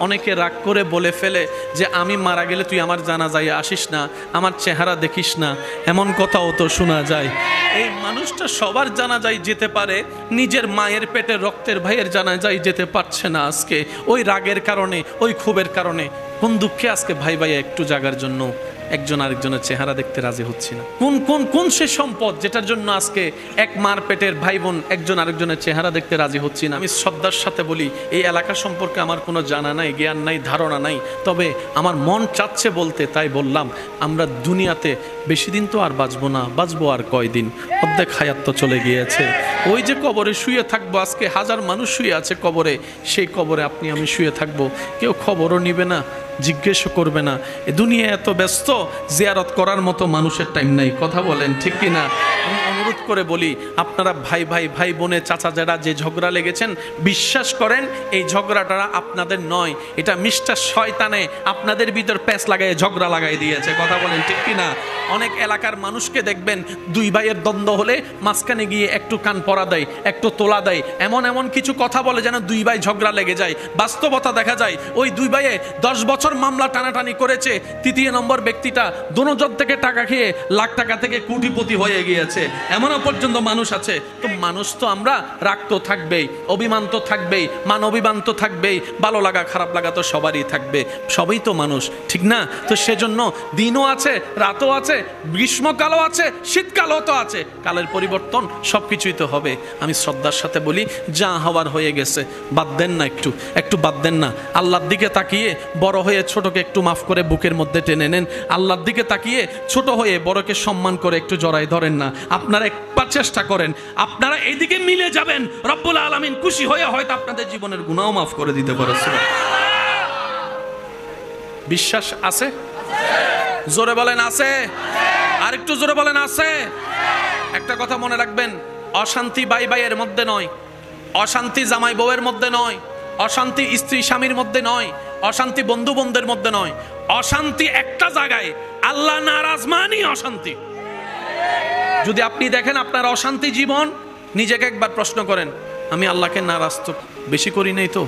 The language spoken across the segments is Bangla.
অনেকে রাগ করে বলে ফেলে যে আমি মারা গেলে তুই আমার জানাজায় আসিস না, আমার চেহারা দেখিস না, এমন কথাও তো শোনা যায়। এই মানুষটা সবার জানাজায় যেতে পারে, নিজের মায়ের পেটে রক্তের ভাইয়ের জানাজায় যেতে পারছে না আজকে, ওই রাগের কারণে, ওই ক্ষোভের কারণে। কোন দুঃখে আজকে ভাই ভাই একটু জাগার জন্য একজন আরেকজনের চেহারা দেখতে রাজি হচ্ছি না? কোন কোন কোন সে সম্পদ যেটার জন্য আজকে এক মার পেটের ভাই বোন একজন আরেকজনের চেহারা দেখতে রাজি হচ্ছি না? আমি শ্রদ্ধার সাথে বলি, এই এলাকা সম্পর্কে আমার কোনো জানা নাই, জ্ঞান নাই, ধারণা নাই, তবে আমার মন চাচ্ছে বলতে, তাই বললাম। আমরা দুনিয়াতে বেশি দিন তো আর বাঁচবো না, বাঁচবো আর কয়দিন, অর্ধেক হায়াত তো চলে গিয়েছে। ওই যে কবরে শুয়ে থাকবো, আজকে হাজার মানুষ শুয়ে আছে কবরে, সেই কবরে আপনি আমি শুয়ে থাকবো, কেউ খবরও নিবে না, জিজ্ঞেসও করবে না। এ দুনিয়া এত ব্যস্ত, জিয়ারত করার মতো মানুষের টাইম নাই। কথা বলেন ঠিক কিনা? আমি অনুরোধ করে বলি, আপনারা ভাই ভাই ভাই বোনে চাচা যারা যে ঝগড়া লেগেছেন, বিশ্বাস করেন এই ঝগড়াটা আপনাদের নয়, এটা মিস্টার শয়তানে আপনাদের ভিতর প্যাঁচ লাগাই ঝগড়া লাগাই দিয়েছে। কথা বলেন ঠিক কিনা? অনেক এলাকার মানুষকে দেখবেন দুই ভাইয়ের দ্বন্দ্ব হলে মাঝখানে গিয়ে একটু কান পরা দেয়, একটু তোলা দেয়, এমন এমন কিছু কথা বলে যেন দুই ভাই ঝগড়া লেগে যায়। বাস্তবতা দেখা যায় ওই দুই ভাইয়ে 10 বছর মামলা টানাটানি করেছে, তৃতীয় নম্বর ব্যক্তিটা দোনোজন থেকে টাকা খেয়ে লাখ টাকা থেকে কোটিপতি হয়ে গিয়েছে, এমনও পর্যন্ত মানুষ আছে। তো মানুষ তো আমরা, রাগ তো থাকবেই, অভিমান তো থাকবেই, মান অভিমান তো থাকবেই, ভালো লাগা খারাপ লাগা তো সবারই থাকবে, সবই তো মানুষ, ঠিক না? তো সেজন্য দিনও আছে, রাতও আছে, গ্রীষ্মকালও আছে, শীতকালও তো আছে, কালের পরিবর্তন সবকিছুই তো হবে। আমি শ্রদ্ধার সাথে বলি, যা হওয়ার হয়ে গেছে, বাদ দেন না, একটু একটু বাদ দেন না। আল্লাহর দিকে তাকিয়ে বড় হয়ে ছোটকে একটু মাফ করে বুকের মধ্যে টেনে নেন। আল্লাহর দিকে তাকিয়ে ছোট হয়ে বড়কে সম্মান করে একটু জড়াই ধরেন না। আপনারা একবার চেষ্টা করেন, আপনারা এইদিকে মিলে যাবেন, রব্বুল আলামিন খুশি হয়ে হয়তো আপনাদের জীবনের গুনাহও মাফ করে দিতে পারে। বিশ্বাস আছে? জোরে বলেন আছে? আর একটু জোরে বলেন আছে? একটা কথা মনে রাখবেন, অশান্তি ভাই ভাইয়ের মধ্যে নয়, অশান্তি জামাই বউয়ের মধ্যে নয়, অশান্তি স্ত্রী স্বামীর মধ্যে নয়, অশান্তি বন্ধু বন্ধুদের মধ্যে নয়, অশান্তি একটা জায়গায়, আল্লাহ নারাজ মানেই অশান্তি। যদি আপনি দেখেন আপনার অশান্তি জীবন, নিজেকে একবার প্রশ্ন করেন, আমি আল্লাহকে নারাজ তো বেশি করি নাই তো,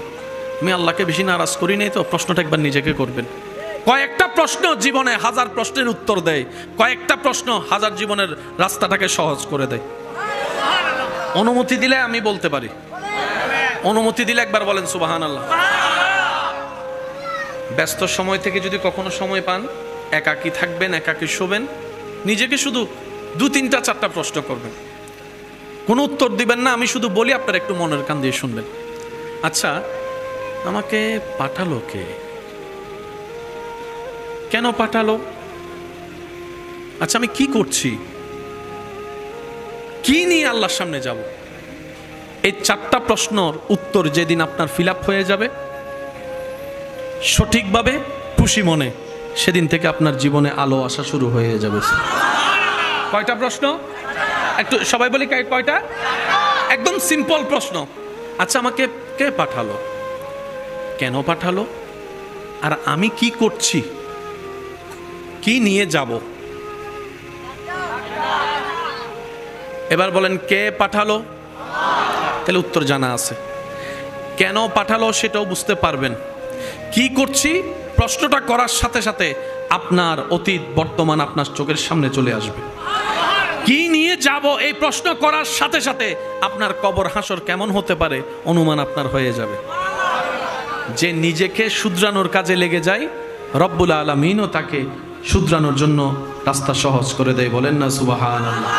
আমি আল্লাহকে বেশি নারাজ করি নাই তো? প্রশ্নটা একবার নিজেকে করবেন। কয়েকটা প্রশ্ন জীবনে হাজার প্রশ্নের উত্তর দেয়, কয়েকটা প্রশ্ন হাজার জীবনের রাস্তাটাকে সহজ করে দেয়। অনুমতি দিলে আমি বলতে পারি, অনুমতি দিলে একবার বলেন সুবহানাল্লাহ। ব্যস্ত সময় থেকে যদি কখনো সময় পান, একাকী থাকবেন, একাকী শোবেন, নিজেকে শুধু 2-3-4টা প্রশ্ন করবেন, কোনো উত্তর দিবেন না, আমি শুধু বলি, আপনারা একটু মনের কান দিয়ে শুনবেন। আচ্ছা, আমাকে পাঠালো কে? কেন পাঠালো? আচ্ছা, আমি কি করছি? কি নিয়ে আল্লাহর সামনে যাব? এই 4টা প্রশ্নের উত্তর যেদিন আপনার ফিল আপ হয়ে যাবে সঠিকভাবে, খুশি মনে, সেদিন থেকে আপনার জীবনে আলো আসা শুরু হয়ে যাবে। কয়টা প্রশ্ন? একটু সবাই বলি, কয়টা? একদম সিম্পল প্রশ্ন। আচ্ছা, আমাকে কে পাঠালো? কেন পাঠালো? আর আমি কি করছি? কি নিয়ে যাব? এবার বলেন, কে পাঠালো? তাহলে উত্তর জানা আছে। কেন পাঠালো সেটাও বুঝতে পারবেন। কি করছি প্রশ্নটা করার সাথে সাথে আপনার অতীত বর্তমান আপনার চোখের সামনে চলে আসবে। কি নিয়ে যাব এই প্রশ্ন করার সাথে সাথে আপনার কবর হাসর কেমন হতে পারে অনুমান আপনার হয়ে যাবে। যে নিজেকে শুধরানোর কাজে লেগে যায়, রব্বুল আলামিনও তাকে শুধরানোর জন্য রাস্তা সহজ করে দেয়। বলেন না সুবহানাল্লাহ।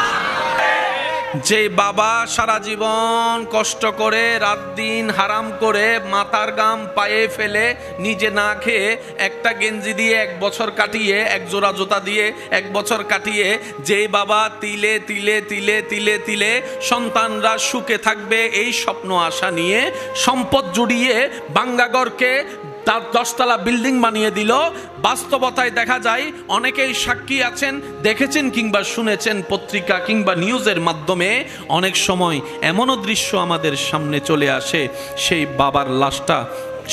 যে বাবা সারা জীবন কষ্ট করে, রাত দিন হারাম করে, মাথার গাম পায়ে ফেলে, নিজে না খেয়ে, একটা গেঞ্জি দিয়ে 1 বছর কাটিয়ে, 1 জোড়া জুতা দিয়ে 1 বছর কাটিয়ে, যে বাবা তিলে তিলে তিলে তিলে তিলে সন্তানরা সুখে থাকবে এই স্বপ্ন আশা নিয়ে সম্পদ জুড়িয়ে বাঙ্গাগরকে 10 তলা বিল্ডিং বানিয়ে দিল, বাস্তবতায় দেখা যায় অনেকেই সাক্ষী আছেন, দেখেছেন কিংবা শুনেছেন পত্রিকা কিংবা নিউজের মাধ্যমে, অনেক সময় এমনও দৃশ্য আমাদের সামনে চলে আসে, সেই বাবার লাশটা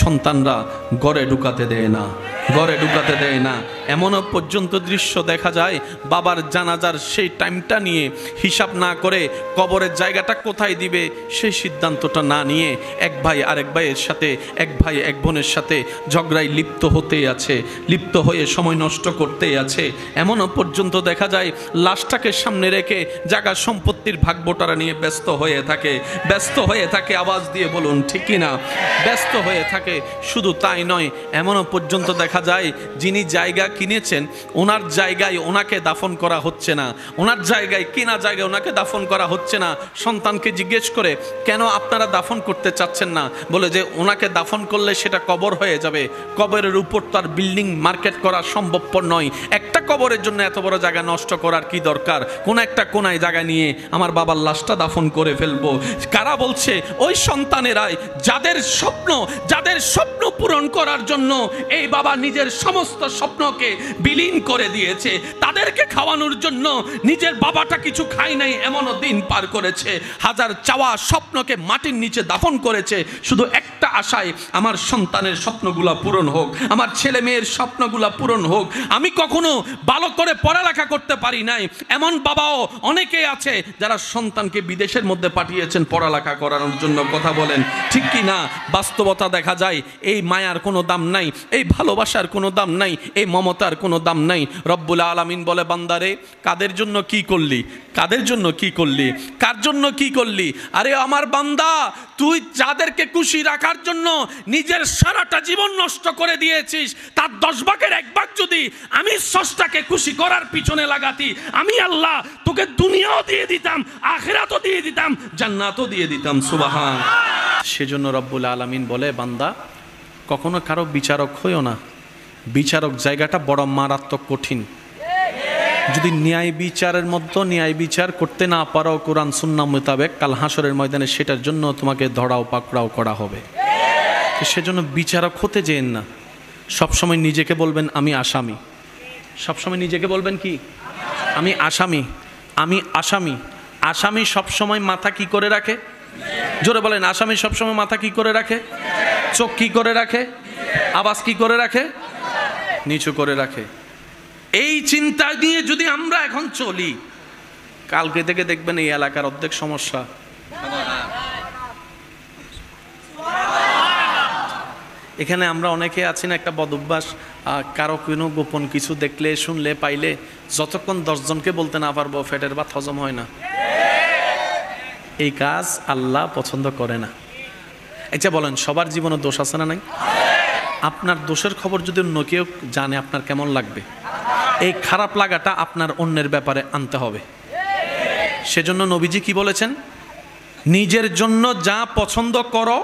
সন্তানরা ঘরে ঢুকাতে দেয় না। ঘরে ঢুকাতে দেয় না। এমনও পর্যন্ত দৃশ্য দেখা যায়, বাবার জানাজার সেই টাইমটা নিয়ে হিসাব না করে কবরের জায়গাটা কোথায় দিবে সেই সিদ্ধান্তটা না নিয়ে এক ভাই আরেক ভাইয়ের সাথে, এক ভাই এক বোনের সাথে ঝগড়ায় লিপ্ত হতেই আছে, লিপ্ত হয়ে সময় নষ্ট করতেই আছে। এমনও পর্যন্ত দেখা যায় লাশটাকে সামনে রেখে জায়গা সম্পত্তির ভাগ বোটারা নিয়ে ব্যস্ত হয়ে থাকে। আওয়াজ দিয়ে বলুন ঠিক কি না? ব্যস্ত হয়ে থাকে। শুধু তাই নয়, এমনও পর্যন্ত দেখা যায় যিনি জায়গা কিনেছেন ওনার জায়গায় ওনাকে দাফন করা হচ্ছে না, ওনার জায়গায় কিনা জায়গায় ওনাকে দাফন করা হচ্ছে না। সন্তানকে জিজ্ঞেস করে, কেন আপনারা দাফন করতে চাচ্ছেন না? বলে যে ওনাকে দাফন করলে সেটা কবর হয়ে যাবে, কবরের উপর তার বিল্ডিং মার্কেট করা সম্ভবপর নয়। একটা কবরের জন্য এত বড় জায়গা নষ্ট করার কি দরকার? কোন একটা কোনায় জায়গা নিয়ে আমার বাবার লাশটা দাফন করে ফেলবো। কারা বলছে? ওই সন্তানেরাই যাদের স্বপ্ন পূরণ করার জন্য এই বাবা নিজের সমস্ত স্বপ্নকে বিলীন করে দিয়েছে। তাদেরকে খাওয়ানোর জন্য নিজের বাবাটা কিছু খায় নাই, এমনও দিন পার করেছে। হাজার চাওয়া স্বপ্নকে মাটির নিচে দাফন করেছে শুধু একটা আশায়, আমার সন্তানের স্বপ্নগুলা পূরণ হোক, আমার ছেলে মেয়ের স্বপ্নগুলা পূরণ হোক। আমি কখনো ভালো করে পড়ালেখা করতে পারি নাই, এমন বাবাও অনেকেই আছে যারা সন্তানকে বিদেশের মধ্যে পাঠিয়েছেন পড়ালেখা করানোর জন্য। কথা বলেন ঠিক কি না? বাস্তবতা দেখা যায় এই মায়ার কোনো দাম নাই, এই ভালোবাসার কোনো দাম নাই, এই মমতার কোনো দাম নাই। রব্বুল আলামিন বলে, বান্দারে কাদের জন্য কি করলি, কাদের জন্য কি করলি, কার জন্য কি করলি? আরে আমার বান্দা, তুই যাদেরকে খুশি রাখার জন্য নিজের সারাটা জীবন নষ্ট করে দিয়েছিস, তার 10 ভাগের 1 ভাগ যদি আমি স্রষ্টাকে খুশি করার পিছনে লাগাতি, আমি আল্লাহ তোকে দুনিয়াও দিয়ে দিতাম, আখিরাতও দিয়ে দিতাম, জান্নাতও দিয়ে দিতাম। সুবহান। সেজন্য রব্বুল আলামিন বলে, বান্দা কখনো কারো বিচারক হইও না। বিচারক জায়গাটা বড় মারাত্মক কঠিন। যদি ন্যায় বিচারের মধ্যে ন্যায় বিচার করতে না পারো কোরআন সুন্নাহ মোতাবেক, কাল হাসরের ময়দানে সেটার জন্য তোমাকে ধরাও পাকড়াও করা হবে। সেজন্য বিচারক হতে যেন না। সবসময় নিজেকে বলবেন আমি আসামি। সবসময় নিজেকে বলবেন কি? আমি আসামি, আমি আসামি। আসামি সবসময় মাথা কি করে রাখে? জোরে বলেন, আসামি সবসময় মাথা কি করে রাখে? চোখ কি করে রাখে? আওয়াজ কি করে রাখে? নিচু করে রাখে। এই চিন্তা নিয়ে যদি আমরা এখন চলি, কালকে থেকে দেখবেন এই এলাকার অর্ধেক সমস্যা। এখানে আমরা অনেকে আছি না, একটা বদভ্যাস, কারো কোনো গোপন কিছু দেখলে শুনলে পাইলে যতক্ষণ 10 জনকে বলতে না পারবো পেটের ভাত হজম হয় না। এই কাজ আল্লাহ পছন্দ করে না। আচ্ছা বলেন, সবার জীবনে দোষ আছে না নাই? আপনার দোষের খবর যদি অন্য কেউ জানে আপনার কেমন লাগবে? এই খারাপ লাগাটা আপনার অন্যের ব্যাপারে আনতে হবে। সেজন্য নবীজি কি বলেছেন? নিজের জন্য যা পছন্দ করো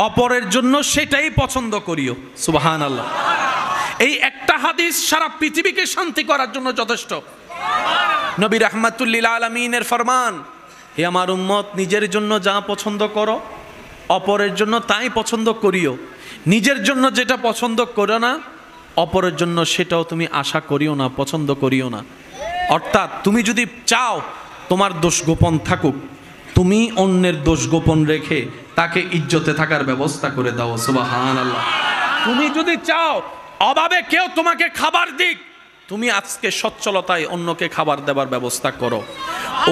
অপরের জন্য সেটাই পছন্দ করিও। সুবহানাল্লাহ। এই একটা হাদিস সারা পৃথিবীকে শান্তি করার জন্য যথেষ্ট। নবী রাহমাতুল লিল আলামিনের ফরমান, হে আমার উম্মত, নিজের জন্য যা পছন্দ করো অপরের জন্য তাই পছন্দ করিও। নিজের জন্য যেটা পছন্দ করো না, অপরের জন্য সেটাও তুমি আশা করিও না, পছন্দ করিও না। অর্থাৎ তুমি যদি চাও তোমার দোষ গোপন থাকুক, তুমি অন্যের দোষ গোপন রেখে তাকে ইজ্জতে থাকার ব্যবস্থা করে দাও। সুবহানাল্লাহ। তুমি যদি চাও অভাবে কেউ তোমাকে খাবার দিক, তুমি আজকে সচ্ছলতায় অন্যকে খাবার দেবার ব্যবস্থা করো।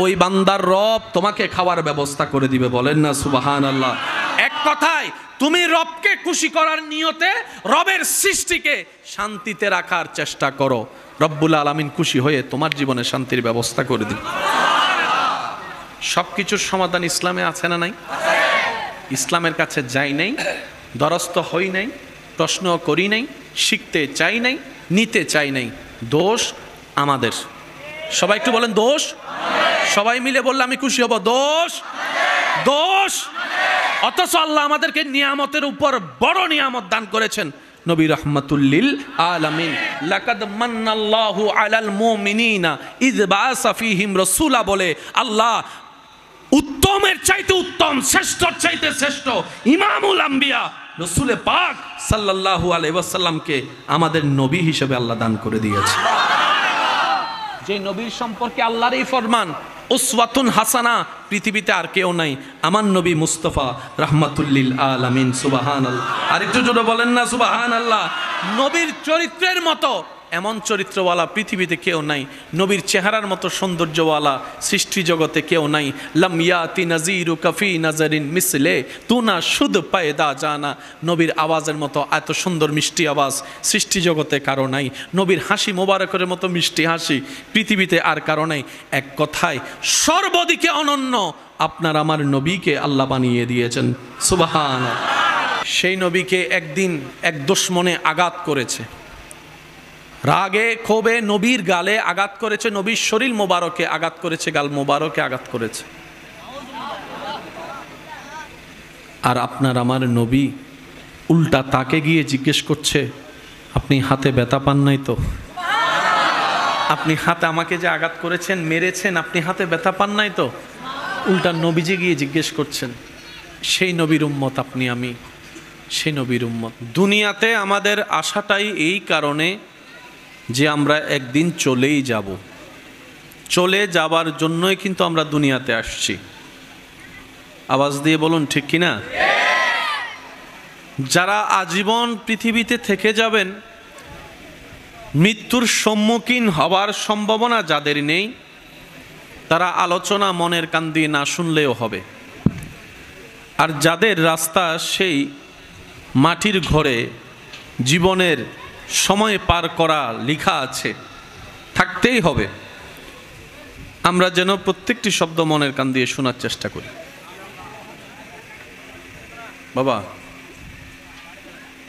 ওই বান্দার রব তোমাকে খাওয়ার ব্যবস্থা করে দিবে। বলেন না সুবহানাল্লাহ। এক কথায় তুমি রবকে খুশি করার নিয়তে রবের সৃষ্টিকে শান্তিতে রাখার চেষ্টা করো। রব্বুল আলামিন খুশি হয়ে তোমার জীবনে শান্তির ব্যবস্থা করে দিবে। সবকিছুর সমাধান ইসলামে আছে না নাই? ইসলামের কাছে যাই নাই, দ্বারস্থ হই নাই, প্রশ্ন করি নাই, শিখতে চাই নাই, নিতে চাই নাই। দোষ আমাদের। সবাই একটু বলেন দোষ। সবাই মিলে বললে আমি খুশি হব। দোষ, দোষ। অথচ আল্লাহ আমাদেরকে নিয়ামতের উপর বড় নিয়ামত দান করেছেন। নবী রাহমাতুল লিল আলামিন, লাকাদ মান্নাল্লাহু আলাল মুমিনিনা ইয বাআসা ফীহিম রাসূলা বলে আল্লাহ উত্তমের চাইতে উত্তম, শ্রেষ্ঠর চাইতে শ্রেষ্ঠ ইমামুল আম্বিয়া রাসূল পাক সাল্লাল্লাহু আলাইহি ওয়াসাল্লামকে আমাদের নবী হিসেবে আল্লাহ দান করে দিয়েছে। যে নবীর সম্পর্কে আল্লাহর এই ফরমান, উসওয়াতুন হাসানা, পৃথিবীতে আর কেউ নাই, আমার নবী মুস্তাফা রাহমাতুল লিল আলামিন। সুবহানাল্লাহ। আর একটু জোরে বলেন না সুবহানাল্লাহ। নবীর চরিত্রের মতো এমন চরিত্রওয়ালা পৃথিবীতে কেউ নাই, নবীর চেহারার মতো সৌন্দর্যওয়ালা সৃষ্টি জগতে কেউ নাই। লাম ইয়াতি নাজিরু কাফি নাজারিন মিসলে তু না শুধু পায়দা জানা। নবীর আওয়াজের মতো এত সুন্দর মিষ্টি আওয়াজ সৃষ্টি জগতে কারো নাই। নবীর হাসি মোবারকের মতো মিষ্টি হাসি পৃথিবীতে আর কারো নাই। এক কথায় সর্বদিকে অনন্য আপনার আমার নবীকে আল্লাহ বানিয়ে দিয়েছেন। সুবহানাল্লাহ। সেই নবীকে একদিন এক দুশমনে আঘাত করেছে, রাগে ক্ষোভে নবীর গালে আঘাত করেছে, নবীর শরীর মোবারকে আঘাত করেছে, গাল মোবারকে আঘাত করেছে। আর আপনার আমার নবী উল্টা তাকে গিয়ে জিজ্ঞেস করছে, আপনি হাতে ব্যথা পান নাই তো? আপনি হাতে আমাকে যে আঘাত করেছেন, মেরেছেন, আপনি হাতে ব্যথা পান নাই তো? উল্টা নবীজি গিয়ে জিজ্ঞেস করছেন। সেই নবীর উম্মত আপনি আমি, সেই নবীর উম্মত। দুনিয়াতে আমাদের আশাটাই এই কারণে যে আমরা একদিন চলেই যাব, চলে যাবার জন্যই কিন্তু আমরা দুনিয়াতে আসছি। আওয়াজ দিয়ে বলুন ঠিক কিনা? যারা আজীবন পৃথিবীতে থেকে যাবেন, মৃত্যুর সম্মুখীন হবার সম্ভাবনা যাদের নেই, তারা আলোচনা মনের কান দিয়ে না শুনলেও হবে। আর যাদের রাস্তা সেই মাটির ঘরে জীবনের সময় পার করা লেখা আছে, থাকতেই হবে, আমরা যেন প্রত্যেকটি শব্দ মনের কান দিয়ে শোনার চেষ্টা করি। বাবা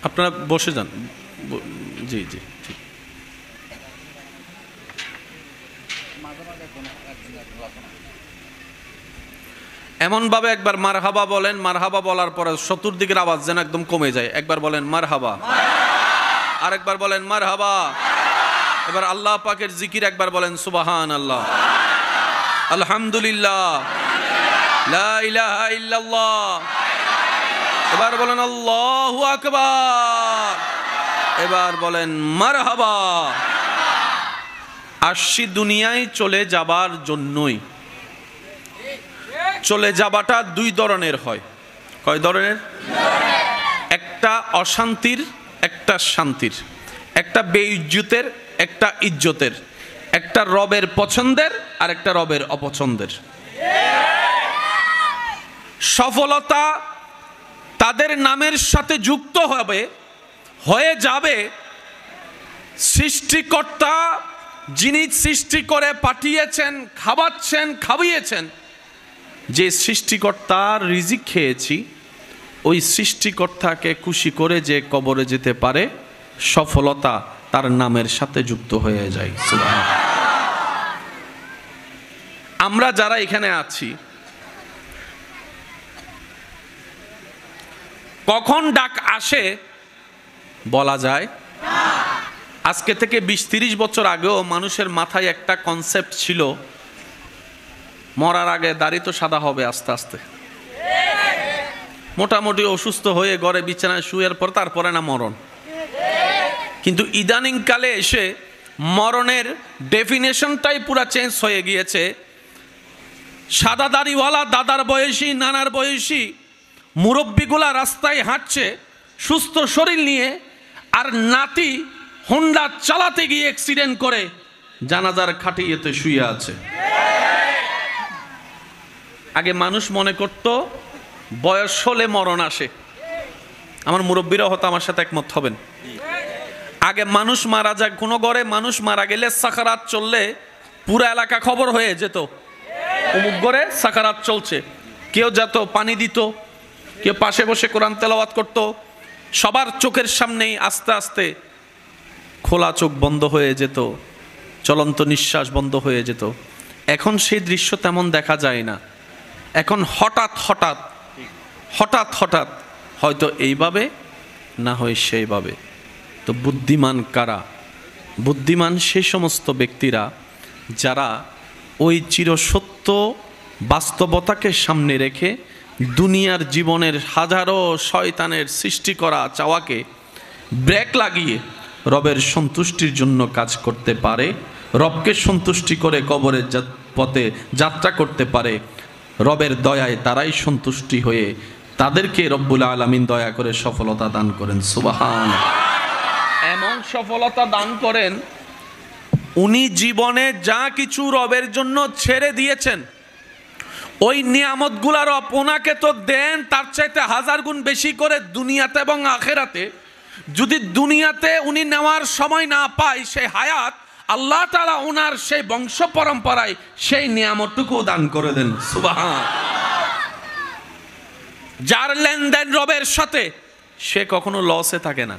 আপনারা বসে যান। জি জি ঠিক। এমনভাবে একবার মারহাবা বলেন, মারহাবা বলার পরে চতুর্দিকের আওয়াজ যেন একদম কমে যায়। একবার বলেন মারহাবা, আরেকবার বলেন মারহাবা। এবার আল্লাহ পাকের জিকির একবার বলেন সুবহানাল্লাহ, আলহামদুলিল্লাহ, লা ইলাহা ইল্লাল্লাহ। এবার বলেন আল্লাহু আকবার। এবার বলেন মারহাবা। আসছি দুনিয়ায় চলে যাবার জন্যই। চলে যাবাটা দুই ধরনের হয়। কয় ধরনের? একটা অশান্তির, একটা শান্তির, একটা বেইজ্জতের, একটা ইজ্জতের, একটা রবের পছন্দের আর একটা রবের অপছন্দের। সফলতা তাদের নামের সাথে যুক্ত হবে, হয়ে যাবে সৃষ্টিকর্তা যিনি সৃষ্টি করে পাঠিয়েছেন, খাওয়াচ্ছেন, খাওয়িয়েছেন, যে সৃষ্টিকর্তার রিজিক খেয়েছি, ওই সৃষ্টিকর্তাকে খুশি করে যে কবরে যেতে পারে, সফলতা তার নামের সাথে যুক্ত হয়ে যায়। আমরা যারা এখানে আছি, কখন ডাক আসে বলা যায়। আজকে থেকে 20-30 বছর আগেও মানুষের মাথায় একটা কনসেপ্ট ছিল, মরার আগে দাড়ি তো সাদা হবে আস্তে আস্তে, মোটামুটি অসুস্থ হয়ে ঘরে বিছানায় শুয়ের পর তারপরে না মরণ। কিন্তু ইদানিং কালে এসে মরণের ডেফিনেশনটাই পুরো চেঞ্জ হয়ে গিয়েছে। সাদা দাড়িওয়ালা দাদার বয়সী, নানার বয়সী মুরব্বীগুলা রাস্তায় হাঁটছে সুস্থ শরীর নিয়ে, আর নাতি হোন্ডা চালাতে গিয়ে অ্যাক্সিডেন্ট করে জানাজার খাটিয়েতে শুয়ে আছে। আগে মানুষ মনে করত বয়স হলে মরণ আসে। আমার মুরব্বীরা হয়তো আমার সাথে একমত হবেন। আগে মানুষ মারা যায়, কোনো ঘরে মানুষ মারা গেলে সাকারাত চললে পুরো এলাকা খবর হয়ে যেত, অমুক ঘরে সাকারাত চলছে। কেউ যেত পানি দিত, কেউ পাশে বসে কোরআন তেলাওয়াত করত। সবার চোখের সামনেই আস্তে আস্তে খোলা চোখ বন্ধ হয়ে যেত, চলন্ত নিঃশ্বাস বন্ধ হয়ে যেত। এখন সেই দৃশ্য তেমন দেখা যায় না। এখন হঠাৎ হঠাৎ হঠাৎ হঠাৎ হয়তো এইভাবে, না হয় সেইভাবে। তো বুদ্ধিমান কারা? বুদ্ধিমান সেই সমস্ত ব্যক্তিরা যারা ওই চিরসত্য বাস্তবতাকে সামনে রেখে দুনিয়ার জীবনের হাজারো শয়তানের সৃষ্টি করা চাওয়াকে ব্রেক লাগিয়ে রবের সন্তুষ্টির জন্য কাজ করতে পারে, রবকে সন্তুষ্টি করে কবরের পথে যাত্রা করতে পারে। রবের দয়ায় তারাই সন্তুষ্টি হয়ে তাদেরকে রব্বুল আলামিন দয়া করে সফলতা দান করেন। সুবহান। এমন সফলতা দান করেন, উনি জীবনে যা কিছু রবের জন্য ছেড়ে দিয়েছেন ওই নিয়ামতগুলার ওনাকে তো দেন তার চাইতে 1000 গুণ বেশি করে দুনিয়াতে এবং আখেরাতে। যদি দুনিয়াতে উনি নেওয়ার সময় না পায় সেই হায়াত, আল্লাহ তাআলা ওনার সেই বংশ পরম্পরায় সেই নিয়ামতটুকু দান করে দেন। সুবহান। যার লেনদেন রবের সাথে সে কখনো লসে থাকে না।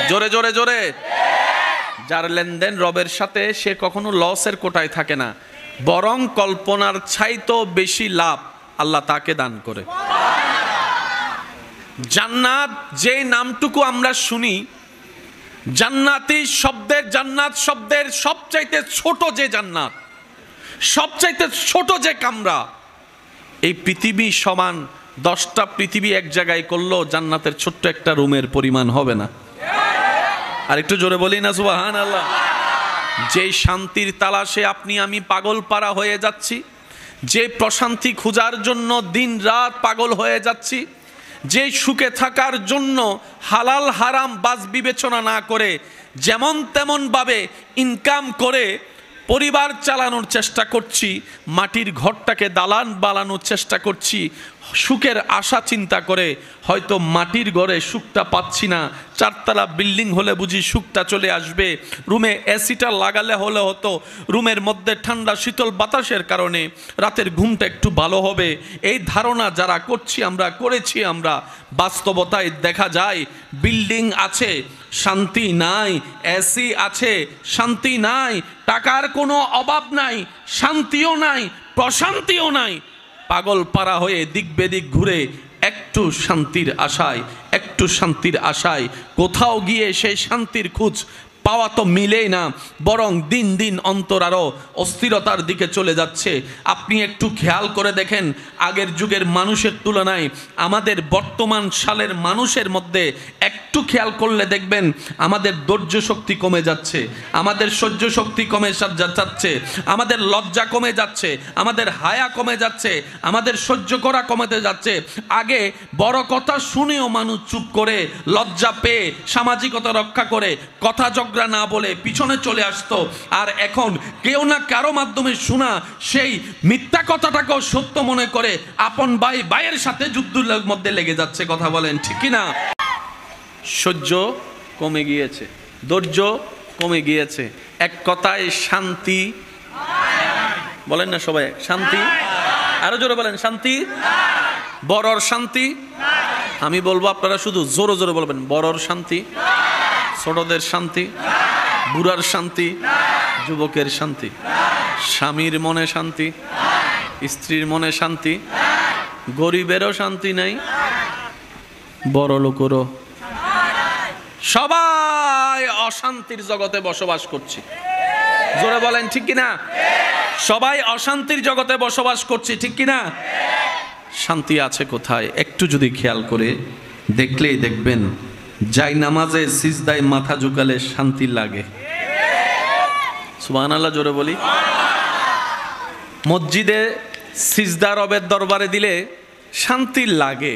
জোরে জোরে জোরে। যার লেনদেন রবের সাথে সে কখনো লসের কোটায় থাকে না, বরং কল্পনার চাইতেও বেশি লাভ আল্লাহ তাকে দান করে। জান্নাত যে নামটুকু আমরা শুনি, জান্নাতি শব্দের, জান্নাত শব্দের সবচাইতে ছোট যে জান্নাত, সবচাইতে ছোট যে কামরা, এই পৃথিবী সমান 10টা পৃথিবী এক জায়গায় করলেও জান্নাতের ছোট্ট একটা রুমের পরিমাণ হবে না। আর একটু জোরে বলি না সুবহানাল্লাহ। যেই শান্তির তালাশে আপনি আমি পাগল পারা হয়ে যাচ্ছি, যে প্রশান্তি খোঁজার জন্য দিন রাত পাগল হয়ে যাচ্ছি, যে সুখে থাকার জন্য হালাল হারাম বাজ বিবেচনা না করে যেমন তেমন ভাবে ইনকাম করে পরিবার চালানোর চেষ্টা করছি, মাটির ঘরটাকে দালান বানানোর চেষ্টা করছি, সুখের আশা চিন্তা করে হয়তো মাটির ঘরে সুখটা পাচ্ছি না, 4তলা বিল্ডিং হলে বুঝি সুখটা চলে আসবে, রুমে এসিটা লাগালে হলে হতো রুমের মধ্যে ঠান্ডা শীতল বাতাসের কারণে রাতের ঘুমটা একটু ভালো হবে। এই ধারণা যারা করছি আমরা, করেছি আমরা, বাস্তবতায় দেখা যায় বিল্ডিং আছে শান্তি নাই, এসি আছে শান্তি নাই, টাকার কোনো অভাব নাই, শান্তিও নাই, প্রশান্তিও নাই। পাগল পারা হয়ে দিক বেদিক ঘুরে একটু শান্তির আশায়, একটু শান্তির আশায় কোথাও গিয়ে সেই শান্তির খোঁজ পাওয়া তো মিলেই না, বরং দিন দিন অন্তর আরও অস্থিরতার দিকে চলে যাচ্ছে। আপনি একটু খেয়াল করে দেখেন, আগের যুগের মানুষের তুলনায় আমাদের বর্তমান সালের মানুষের মধ্যে একটু খেয়াল করলে দেখবেন আমাদের ধৈর্য শক্তি কমে যাচ্ছে, আমাদের সহ্য শক্তি কমে যাচ্ছে, আমাদের লজ্জা কমে যাচ্ছে, আমাদের হায়া কমে যাচ্ছে, আমাদের সহ্য করা কমে যাচ্ছে। আগে বড় কথা শুনেও মানুষ চুপ করে লজ্জা পেয়ে সামাজিকতা রক্ষা করে কথা ঝগড়া না বলে পিছনে চলে আসতো, আর এখন কেউ না কারো মাধ্যমে শোনা সেই মিথ্যা কথাটাকেও সত্য মনে করে আপন ভাই ভাইয়ের সাথে যুদ্ধের মধ্যে লেগে যাচ্ছে। কথা বলেন ঠিক কি না? সহ্য কমে গিয়েছে, ধৈর্য কমে গিয়েছে, এক কথায় শান্তি। বলেন না সবাই শান্তি, আরো জোরে বলেন শান্তি। বড়র শান্তি, আমি বলবো আপনারা শুধু জোরে জোরে বলবেন, বড়র শান্তি, ছোটদের শান্তি, বুড়ার শান্তি, যুবকের শান্তি, স্বামীর মনে শান্তি, স্ত্রীর মনে শান্তি, গরিবেরও শান্তি নাই, বড় লোকেরও। সবাই অশান্তির জগতে বসবাস করছি। জোরে বলেন ঠিক কিনা? সবাই অশান্তির জগতে বসবাস করছি, ঠিক কিনা? শান্তি আছে কোথায়? একটু যদি খেয়াল করে দেখলেই দেখবেন যাই নামাজে সিজদায় মাথা ঝুঁকালে শান্তি লাগে। সুবহানাল্লাহ জোরে বলি। মসজিদে সিজদা রবের দরবারে দিলে শান্তি লাগে,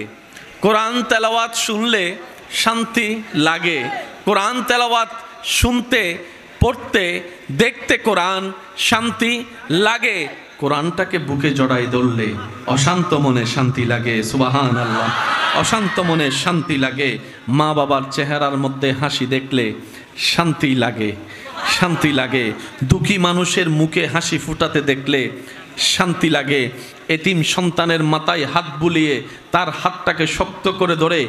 কোরআন তেলাওয়াত শুনলে শান্তি লাগে, কোরআন তেলাওয়াত শুনতে পড়তে দেখতে কোরআন শান্তি লাগে, কোরআনটাকে বুকে জড়াই ধরলে অশান্ত মনে শান্তি লাগে। সুবহানাল্লাহ। অশান্ত মনে শান্তি লাগে, মা বাবার চেহারার মধ্যে হাসি দেখলে শান্তি লাগে, শান্তি লাগে, দুঃখী মানুষের মুখে হাসি ফুটাতে দেখলে শান্তি লাগে, এতিম সন্তানের মাথায় হাত বুলিয়ে তার হাতটাকে শক্ত করে ধরে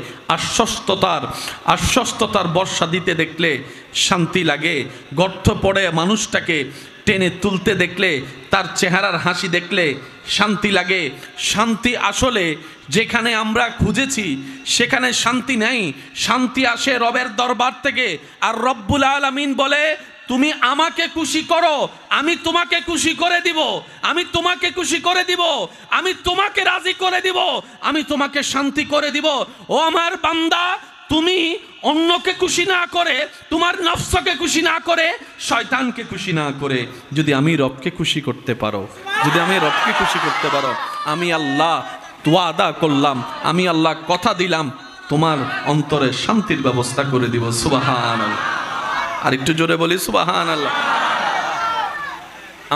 আশ্বস্ততার বর্ষা দিতে দেখলে শান্তি লাগে, গর্ত পড়ে মানুষটাকে টেনে তুলতে দেখলে, তার চেহারার হাসি দেখলে শান্তি লাগে। শান্তি আসলে যেখানে আমরা খুঁজেছি সেখানে শান্তি নেই, শান্তি আসে রবের দরবার থেকে। আর রব্বুল আলামিন বলে, তুমি আমাকে খুশি করো, আমি তোমাকে খুশি করে দিব, আমি তোমাকে খুশি করে দিব, আমি তোমাকে রাজি করে দিব, আমি তোমাকে শান্তি করে দিব। ও আমার বান্দা, তুমি অন্যকে খুশি না করে, তোমার নফসকে খুশি না করে, শয়তানকে খুশি না করে যদি আমি রবকে খুশি করতে পারো, যদি আমি রবকে খুশি করতে পারো, আমি আল্লাহ ওয়াদা করলাম, আমি আল্লাহ কথা দিলাম, তোমার অন্তরে শান্তির ব্যবস্থা করে দিব। সুবহানাল্লাহ। আর একটু জোরে বলি সুবহানাল্লাহ।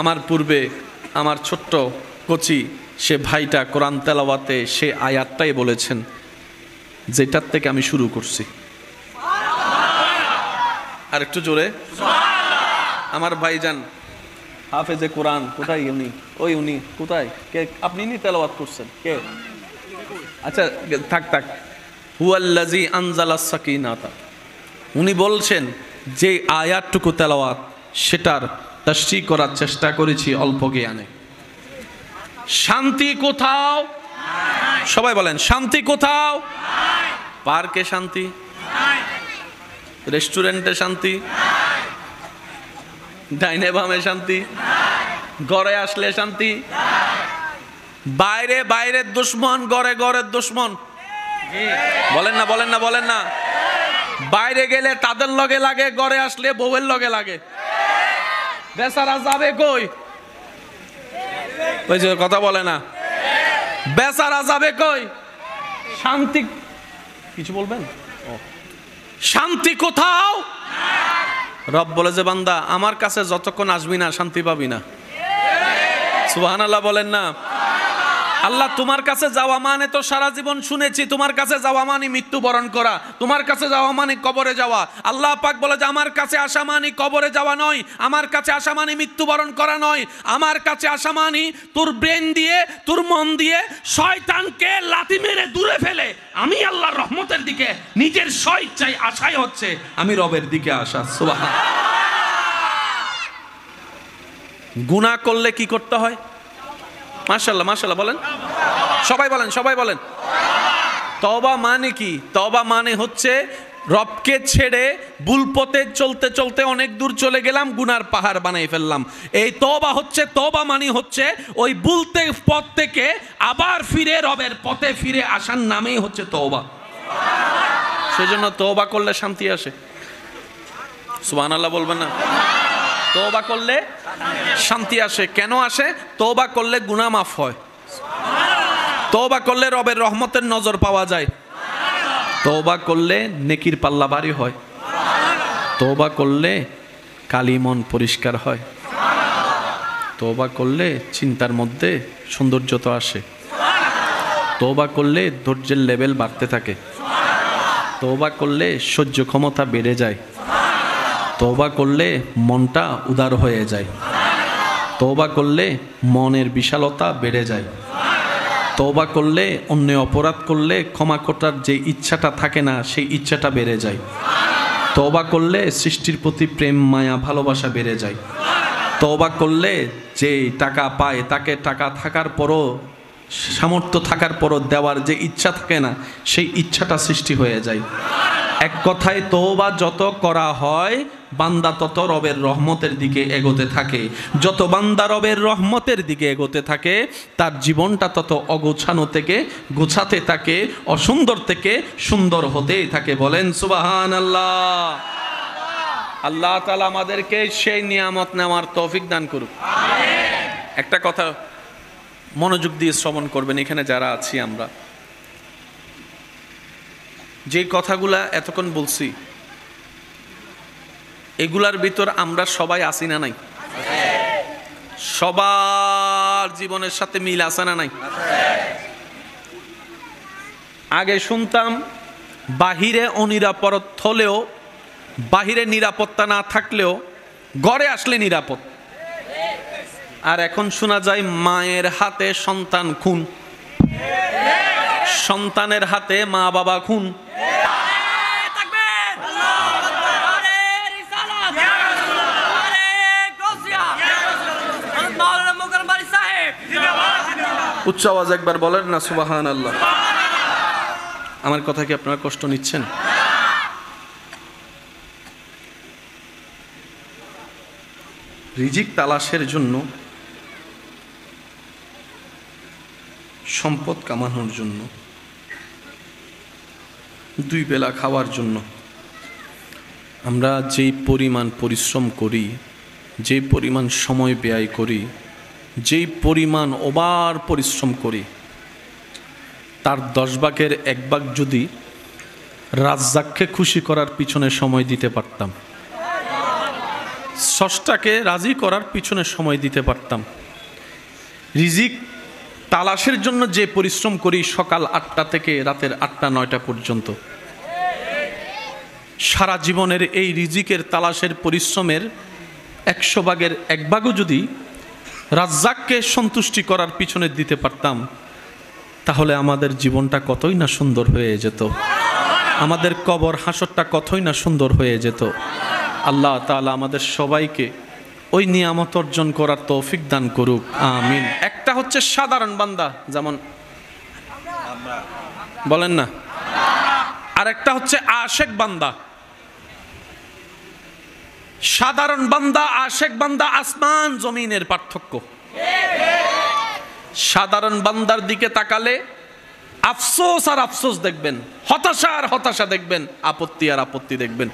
আমার পূর্বে আমার ছোট্ট কচি সে ভাইটা কোরআন তেলাওয়াতে সে আয়াতটাই বলেছেন যেটার থেকে আমি শুরু করছি। আর একটু জোরে। আমার ভাইজান হাফেজে কোরআন, কোথায় উনি? ওই উনি কোথায়? কে আপনি নি তেলাওয়াত করছেন? কে? আচ্ছা থাক থাক। হুয়াল্লাযী আনজালাস সাকিনাতা, উনি বলছেন যে আয়াতটুকু তেলাওয়াত সেটার তাশরীহ করার চেষ্টা করেছি অল্প জ্ঞানে। শান্তি কোথাও? সবাই বলেন শান্তি কোথাও? পার্কে শান্তি, রেস্টুরেন্টে শান্তি, ডাইনে বামে শান্তি, ঘরে আসলে শান্তি, বাইরে বাইরের দুশ্মন, ঘরে ঘরের দুশ্মন। বলেন না বলেন না বলেন না। বাইরে গেলে তাদের লগে লাগে, ঘরে আসলে বউয়ের লগে লাগে। বেচারা যাবে কই? ওই যে কথা বলে না, বেচারা যাবে কই? শান্তি কিছু বলবেন? শান্তি কোথাও? রব বলে যে বান্দা আমার কাছে যতক্ষণ আসবি না শান্তি পাবি না। সুবহানাল্লাহ বলেন না। আল্লাহ তোমার কাছে যাওয়া মানে তো সারা জীবন শুনেছি, তোমার কাছে যাওয়া মানে মৃত্যুবরণ করা, তোমার কাছে যাওয়া মানে কবরে যাওয়া। আল্লাহ পাক বলে যে আমার কাছে আসা মানে কবরে যাওয়া নয়, আমার কাছে আসা মানে মৃত্যুবরণ করা নয়, আমার কাছে আসা মানে তোর ব্রেন দিয়ে তোর মন দিয়ে শয়তানকে লাথি মেরে দূরে ফেলে আমি আল্লাহর রহমতের দিকে নিজের স্বইচ্ছায় আশাই হচ্ছে আমি রবের দিকে আসা। সুবহানাল্লাহ। গুনাহ করলে কি করতে হয়? মাশাআল্লাহ মাশাআল্লাহ বলেন, সবাই বলেন সবাই বলেন। তওবা মানে কি? তওবা মানে হচ্ছে রবকে ছেড়ে ভুল পথে চলতে চলতে অনেক দূর চলে গেলাম, গুনার পাহাড় বানিয়ে ফেললাম। এই তওবা হচ্ছে, তওবা মানে হচ্ছে ওই ভুলতে পথ থেকে আবার ফিরে রবের পথে ফিরে আসার নামেই হচ্ছে তওবা। সেজন্য তওবা করলে শান্তি আসে। সুবহানাল্লাহ বলবেন না? তওবা করলে শান্তি আসে। কেন আসে? তওবা করলে গুনাহ মাফ হয়, তওবা করলে রবের রহমতের নজর পাওয়া যায়, তওবা করলে নেকির পাল্লা ভারী হয়, তওবা করলে কালি মন পরিষ্কার হয়, তওবা করলে চিন্তার মধ্যে সৌন্দর্যতা আসে, তওবা করলে ধৈর্যের লেভেল বাড়তে থাকে, তওবা করলে সহ্য ক্ষমতা বেড়ে যায়, তওবা করলে মনটা উদার হয়ে যায়, তওবা করলে মনের বিশালতা বেড়ে যায়, তওবা করলে অন্য অপরাধ করলে ক্ষমা করার যে ইচ্ছাটা থাকে না সেই ইচ্ছাটা বেড়ে যায়, তওবা করলে সৃষ্টির প্রতি প্রেম মায়া ভালোবাসা বেড়ে যায়, তওবা করলে যে টাকা পায় তাকে টাকা থাকার পরও সামর্থ্য থাকার পরও দেওয়ার যে ইচ্ছা থাকে না সেই ইচ্ছাটা সৃষ্টি হয়ে যায়। এক কথায় তওবা যত করা হয় বান্দা তত রবের রহমতের দিকে এগোতে থাকে, যত বান্দা রবের রহমতের দিকে এগোতে থাকে তার জীবনটা তত অগোছানো থেকে গোছাতে থাকে, অসুন্দর থেকে সুন্দর হতেই থাকে। বলেন সুবহানাল্লাহ। আল্লাহ তাআলা আমাদেরকে সেই নিয়ামত নেওয়ার তৌফিক দান করুক। একটা কথা মনোযোগ দিয়ে শ্রবণ করবেন, এখানে যারা আছি আমরা যে কথাগুলা এতক্ষণ বলছি এগুলার ভিতর আমরা সবাই আছি না নাই? সবার জীবনের সাথে মিল আছে না নাই? আগে শুনতাম বাহিরে অনিরাপদ হলেও, বাহিরে নিরাপত্তা না থাকলেও ঘরে আসলে নিরাপদ। আর এখন শোনা যায় মায়ের হাতে সন্তান খুন, সন্তানের হাতে মা বাবা খুন। উচ্চ আওয়াজ একবার বলেন না সুবহানাল্লাহ। আমার কথা কি আপনারা কষ্ট নিচ্ছেন? রিজিক তালাশের জন্য, সম্পদ কামানোর জন্য, দুই বেলা খাওয়ার জন্য আমরা যেই পরিমাণ পরিশ্রম করি, যেই পরিমাণ সময় ব্যয় করি, যেই পরিমাণ ওভার পরিশ্রম করি তার 10 ভাগের 1 ভাগ যদি রাজ্জাককে খুশি করার পিছনে সময় দিতে পারতাম, স্রষ্টাকে রাজি করার পিছনে সময় দিতে পারতাম। রিজিক তালাশের জন্য যে পরিশ্রম করি সকাল 8টা থেকে রাতের 8টা-9টা পর্যন্ত, সারা জীবনের এই রিজিকের তালাশের পরিশ্রমের 100 ভাগের 1 ভাগও যদি রাজ্জাককে সন্তুষ্টি করার পিছনে দিতে পারতাম, তাহলে আমাদের জীবনটা কতই না সুন্দর হয়ে যেত, আমাদের কবর হাসরটা কতই না সুন্দর হয়ে যেত। আল্লাহ তাআলা আমাদের সবাইকে ওই নিয়ামত অর্জন করার তৌফিক দান করুক, আমিন। একটা হচ্ছে সাধারণ বান্দা, যেমন বলেন না, আর একটা হচ্ছে আশেক বান্দা। সাধারণ বান্দা, আশেক বান্দা, আসমান জমিনের পার্থক্য। সাধারণ বান্দার দিকে তাকালে আফসোস আর আফসোস দেখবেন, হতাশা আর হতাশা দেখবেন, আপত্তি আর আপত্তি দেখবেন।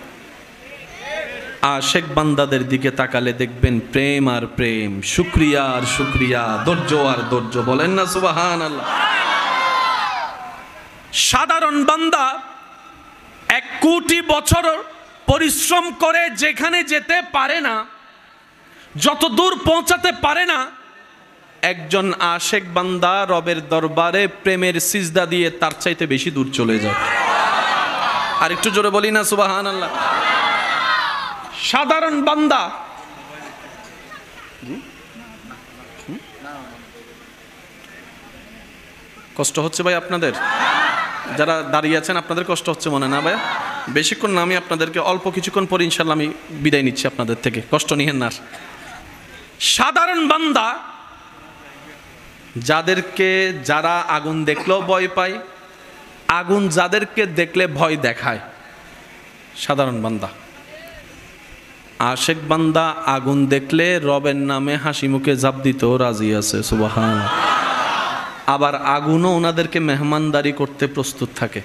আশেক বান্দাদের দিকে তাকালে দেখবেন প্রেম আর প্রেম, শুকরিয়া আর শুকরিয়া, ধৈর্য আর ধৈর্য। বলেন না সুবহানাল্লাহ। সাধারণ বান্দা 1 কোটি বছর পরিশ্রম করে যেখানে যেতে পারে না, যত দূর পৌঁছাতে পারে না, একজন আশেক বান্দা রবের দরবারে প্রেমের সিজদা দিয়ে তার চাইতে বেশি দূর চলে যায়। আর একটু জোরে বলি না সুবহানাল্লাহ। সাধারণ বান্দা কষ্ট হচ্ছে ভাই আপনাদের, যারা দাঁড়িয়ে আছেন আপনাদের কষ্ট হচ্ছে মনে না ভাই? বেশিক্ষণ না, আমি আপনাদেরকে অল্প কিছুক্ষণ পরে ইনশাল্লাহ আমি বিদায় নিচ্ছি আপনাদের থেকে, কষ্ট নিয়েন না। সাধারণ বান্দা যারা আগুন দেখলেও ভয় পায়, আগুন যাদেরকে দেখলে ভয় দেখায়, সাধারণ বান্দা। আশেক বান্দা আগুন দেখলে রবের নামে হাসি মুখে ঝাঁপ দিতেও রাজি আছে, সুবহানাল্লাহ। আবার আগুনও ওনাদেরকে মেহমানদারি করতে প্রস্তুত থাকে।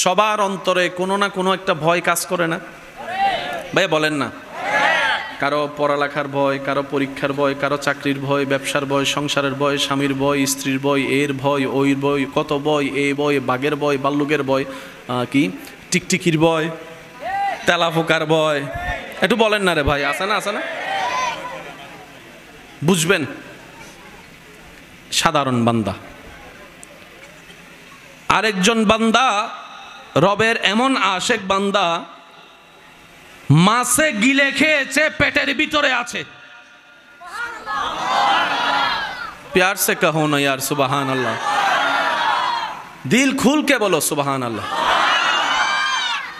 সবার অন্তরে কোনো না কোনো একটা ভয় কাজ করে না ভাই? বলেন না। কারো পড়ালেখার ভয়, কারো পরীক্ষার ভয়, কারো চাকরির ভয়, ব্যবসার ভয়, সংসারের ভয়, স্বামীর ভয়, স্ত্রীর ভয়, এর ভয়, ওই ভয়, কত ভয়, এই ভয়, বাঘের ভয়, ভাল্লুকের ভয়, কি টিকটিকির ভয়, তেলাপোকার ভয়। একটু বলেন না রে ভাই, আছে না, আছে না? বুঝবেন সাধারণ বান্দা। আরেকজন বান্দা রবের এমন আশেক বান্দা, মাছে গিলে খেয়েছে, পেটের ভিতরে আছে। प्यार से कहो ना यार सुबहान अल्लाह, दिल खुल के बोलो सुबहान अल्लाह।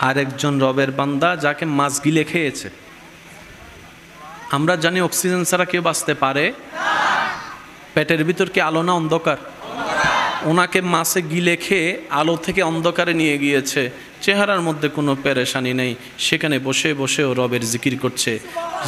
আরেকজন রবের বান্দা যাকে মাছ গিলে খেয়েছে। আমরা জানি অক্সিজেন ছাড়া কেউ বাঁচতে পারে? পেটের ভিতর কি আলো না অন্ধকার? ওনাকে মাছে গিলে খেয়ে আলো থেকে অন্ধকারে নিয়ে গিয়েছে, চেহারার মধ্যে কোনো পেরেশানি নেই, সেখানে বসে বসেও রবের জিকির করছে,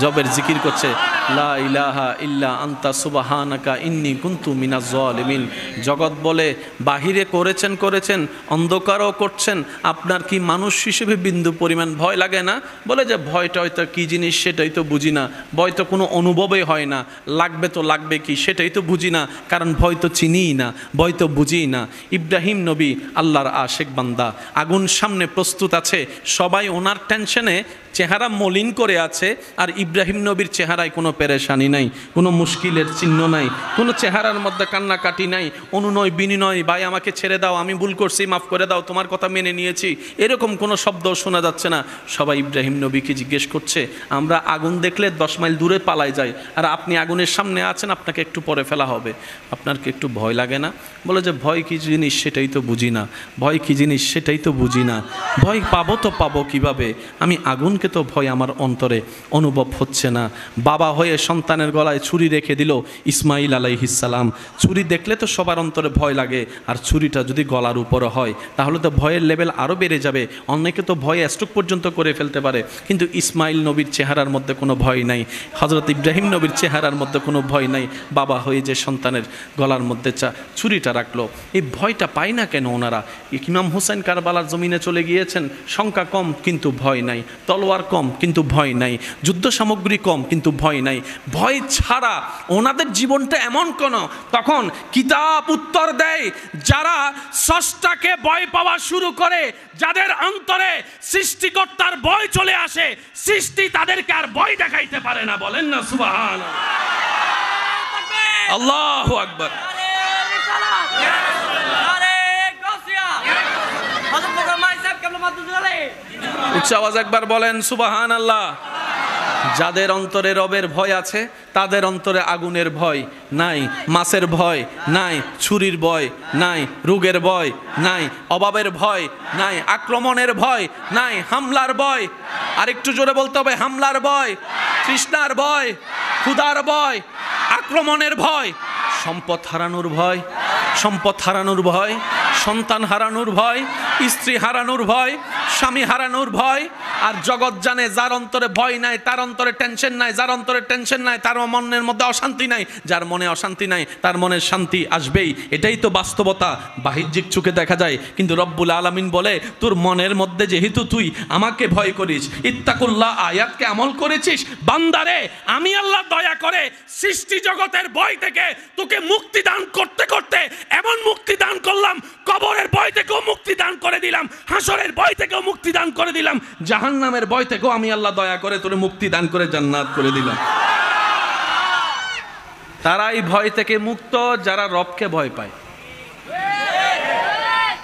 রবের জিকির করছে, লা ইলাহা ইল্লা আনতা সুবহানাকা ইন্নী কুনতু মিনাজ জালিমিন। জগৎ বলে বাহিরে করেছেন, অন্ধকারও করছেন, আপনার কি মানুষ হিসেবে বিন্দু পরিমাণ ভয় লাগে না? বলে যে ভয়টা হয়তো কী জিনিস সেটাই তো বুঝি না, ভয় তো কোনো অনুভবই হয় না, লাগবে তো লাগবে কি সেটাই তো বুঝি না, কারণ ভয় তো চিনিই না, ভয় তো বুঝিই না। ইব্রাহিম নবী আল্লাহর আশেক বান্দা, আগুন সামনে প্রস্তুত আছে, সবাই ওনার টেনশনে চেহারা মলিন করে আছে, আর ইব্রাহিম নবীর চেহারায় কোনো পেরেশানি নাই, কোনো মুশকিলের চিহ্ন নাই, কোনো চেহারার মধ্যে কান্নাকাটি নাই, অনুনয় বিনিময়, ভাই আমাকে ছেড়ে দাও, আমি ভুল করছি, মাফ করে দাও, তোমার কথা মেনে নিয়েছি, এরকম কোনো শব্দ শোনা যাচ্ছে না। সবাই ইব্রাহিম নবীকে জিজ্ঞেস করছে, আমরা আগুন দেখলে 10 মাইল দূরে পালাই যাই, আর আপনি আগুনের সামনে আছেন, আপনাকে একটু পরে ফেলা হবে, আপনার কি একটু ভয় লাগে না? বলে যে ভয় কী জিনিস সেটাই তো বুঝি না, ভয় কী জিনিস সেটাই তো বুঝি না, ভয় পাবো তো পাবো কিভাবে? আমি আগুনকে তো ভয় আমার অন্তরে অনুভব হচ্ছে না। বাবা হয়ে সন্তানের গলায় ছুরি রেখে দিল ইসমাইল আলাইহিস সালাম। ছুরি দেখলে তো সবার অন্তরে ভয় লাগে, আর ছুরিটা যদি গলার উপরে হয় তাহলে তো ভয়ের লেভেল আরও বেড়ে যাবে, অনেকে তো ভয়ে স্ট্রোক পর্যন্ত করে ফেলতে পারে। কিন্তু ইসমাইল নবীর চেহারার মধ্যে কোনো ভয় নাই, হযরত ইব্রাহিম নবীর চেহারার মধ্যে কোনো ভয় নাই। বাবা হয়ে যে সন্তানের গলার মধ্যে ছুরিটা রাখলো, এই ভয়টা পায় না কেন ওনারা? ইমাম হুসাইন কারবালার জমিনে চলে চলে গিয়েছেন, সংখ্যা কম কিন্তু ভয় নাই, তলোয়ার কম কিন্তু ভয় নাই, যুদ্ধ সামগ্রী কম কিন্তু ভয় নাই। ভয় ছাড়া ওনাদের জীবনটা এমন কোন, তখন কিতাব উত্তর দেয়, যারা স্রষ্টাকে ভয় পাওয়া শুরু করে, যাদের অন্তরে সৃষ্টিকর্তার ভয় চলে আসে, সৃষ্টি তাদেরকে আর ভয় দেখাইতে পারে না। বলেন না সুবহানাল্লাহ, আল্লাহু আকবার। উচ্চ আওয়াজ একবার বলেন সুবহানাল্লাহ। যাদের অন্তরে রবের ভয় আছে, তাদের অন্তরে আগুনের ভয় নাই, মাছের ভয় নাই, ছুরির ভয় নাই, রোগের ভয় নাই, অভাবের ভয় নাই, আক্রমণের ভয় নাই, হামলার ভয়, আর একটু জোরে বলতে হবে, হামলার ভয়, তৃষ্ণার ভয়, ক্ষুধার ভয়, আক্রমণের ভয়, সম্পদ হারানোর ভয়, সম্পদ হারানোর ভয়, সন্তান হারানোর ভয়, স্ত্রী হারানোর ভয়, স্বামী হারানোর ভয়। আর জগৎ জানে, যার অন্তরে ভয় নাই তার অন্তরে টেনশন নাই, যার অন্তরে টেনশন নাই তার মনের মধ্যে অশান্তি নাই, যার মনে অশান্তি নাই তার মনে শান্তি আসবেই। এটাই তো বাস্তবতা, বাহ্যিক চোখে দেখা যায়। কিন্তু রব্বুল আলামিন বলে, তোর মনের মধ্যে যেহেতু তুই আমাকে ভয় করিস, ইত্তাকুল্লাহ আয়াতকে আমল করেছিস, বান্দারে আমি আল্লাহ দয়া করে সৃষ্টি জগতের ভয় থেকে তোকে মুক্তি দান করতে করতে এমন মুক্তি দান করলাম, কবরের ভয় থেকেও মুক্তি দান করে দিলাম, হাসরের ভয় থেকেও মুক্তি দান করে দিলাম, জাহান্নামের ভয় থেকেও আমি আল্লাহ দয়া করে তোরে মুক্তি দান করে জান্নাত করে দিলাম। তারাই ভয় থেকে মুক্ত যারা রবকে ভয় পায়।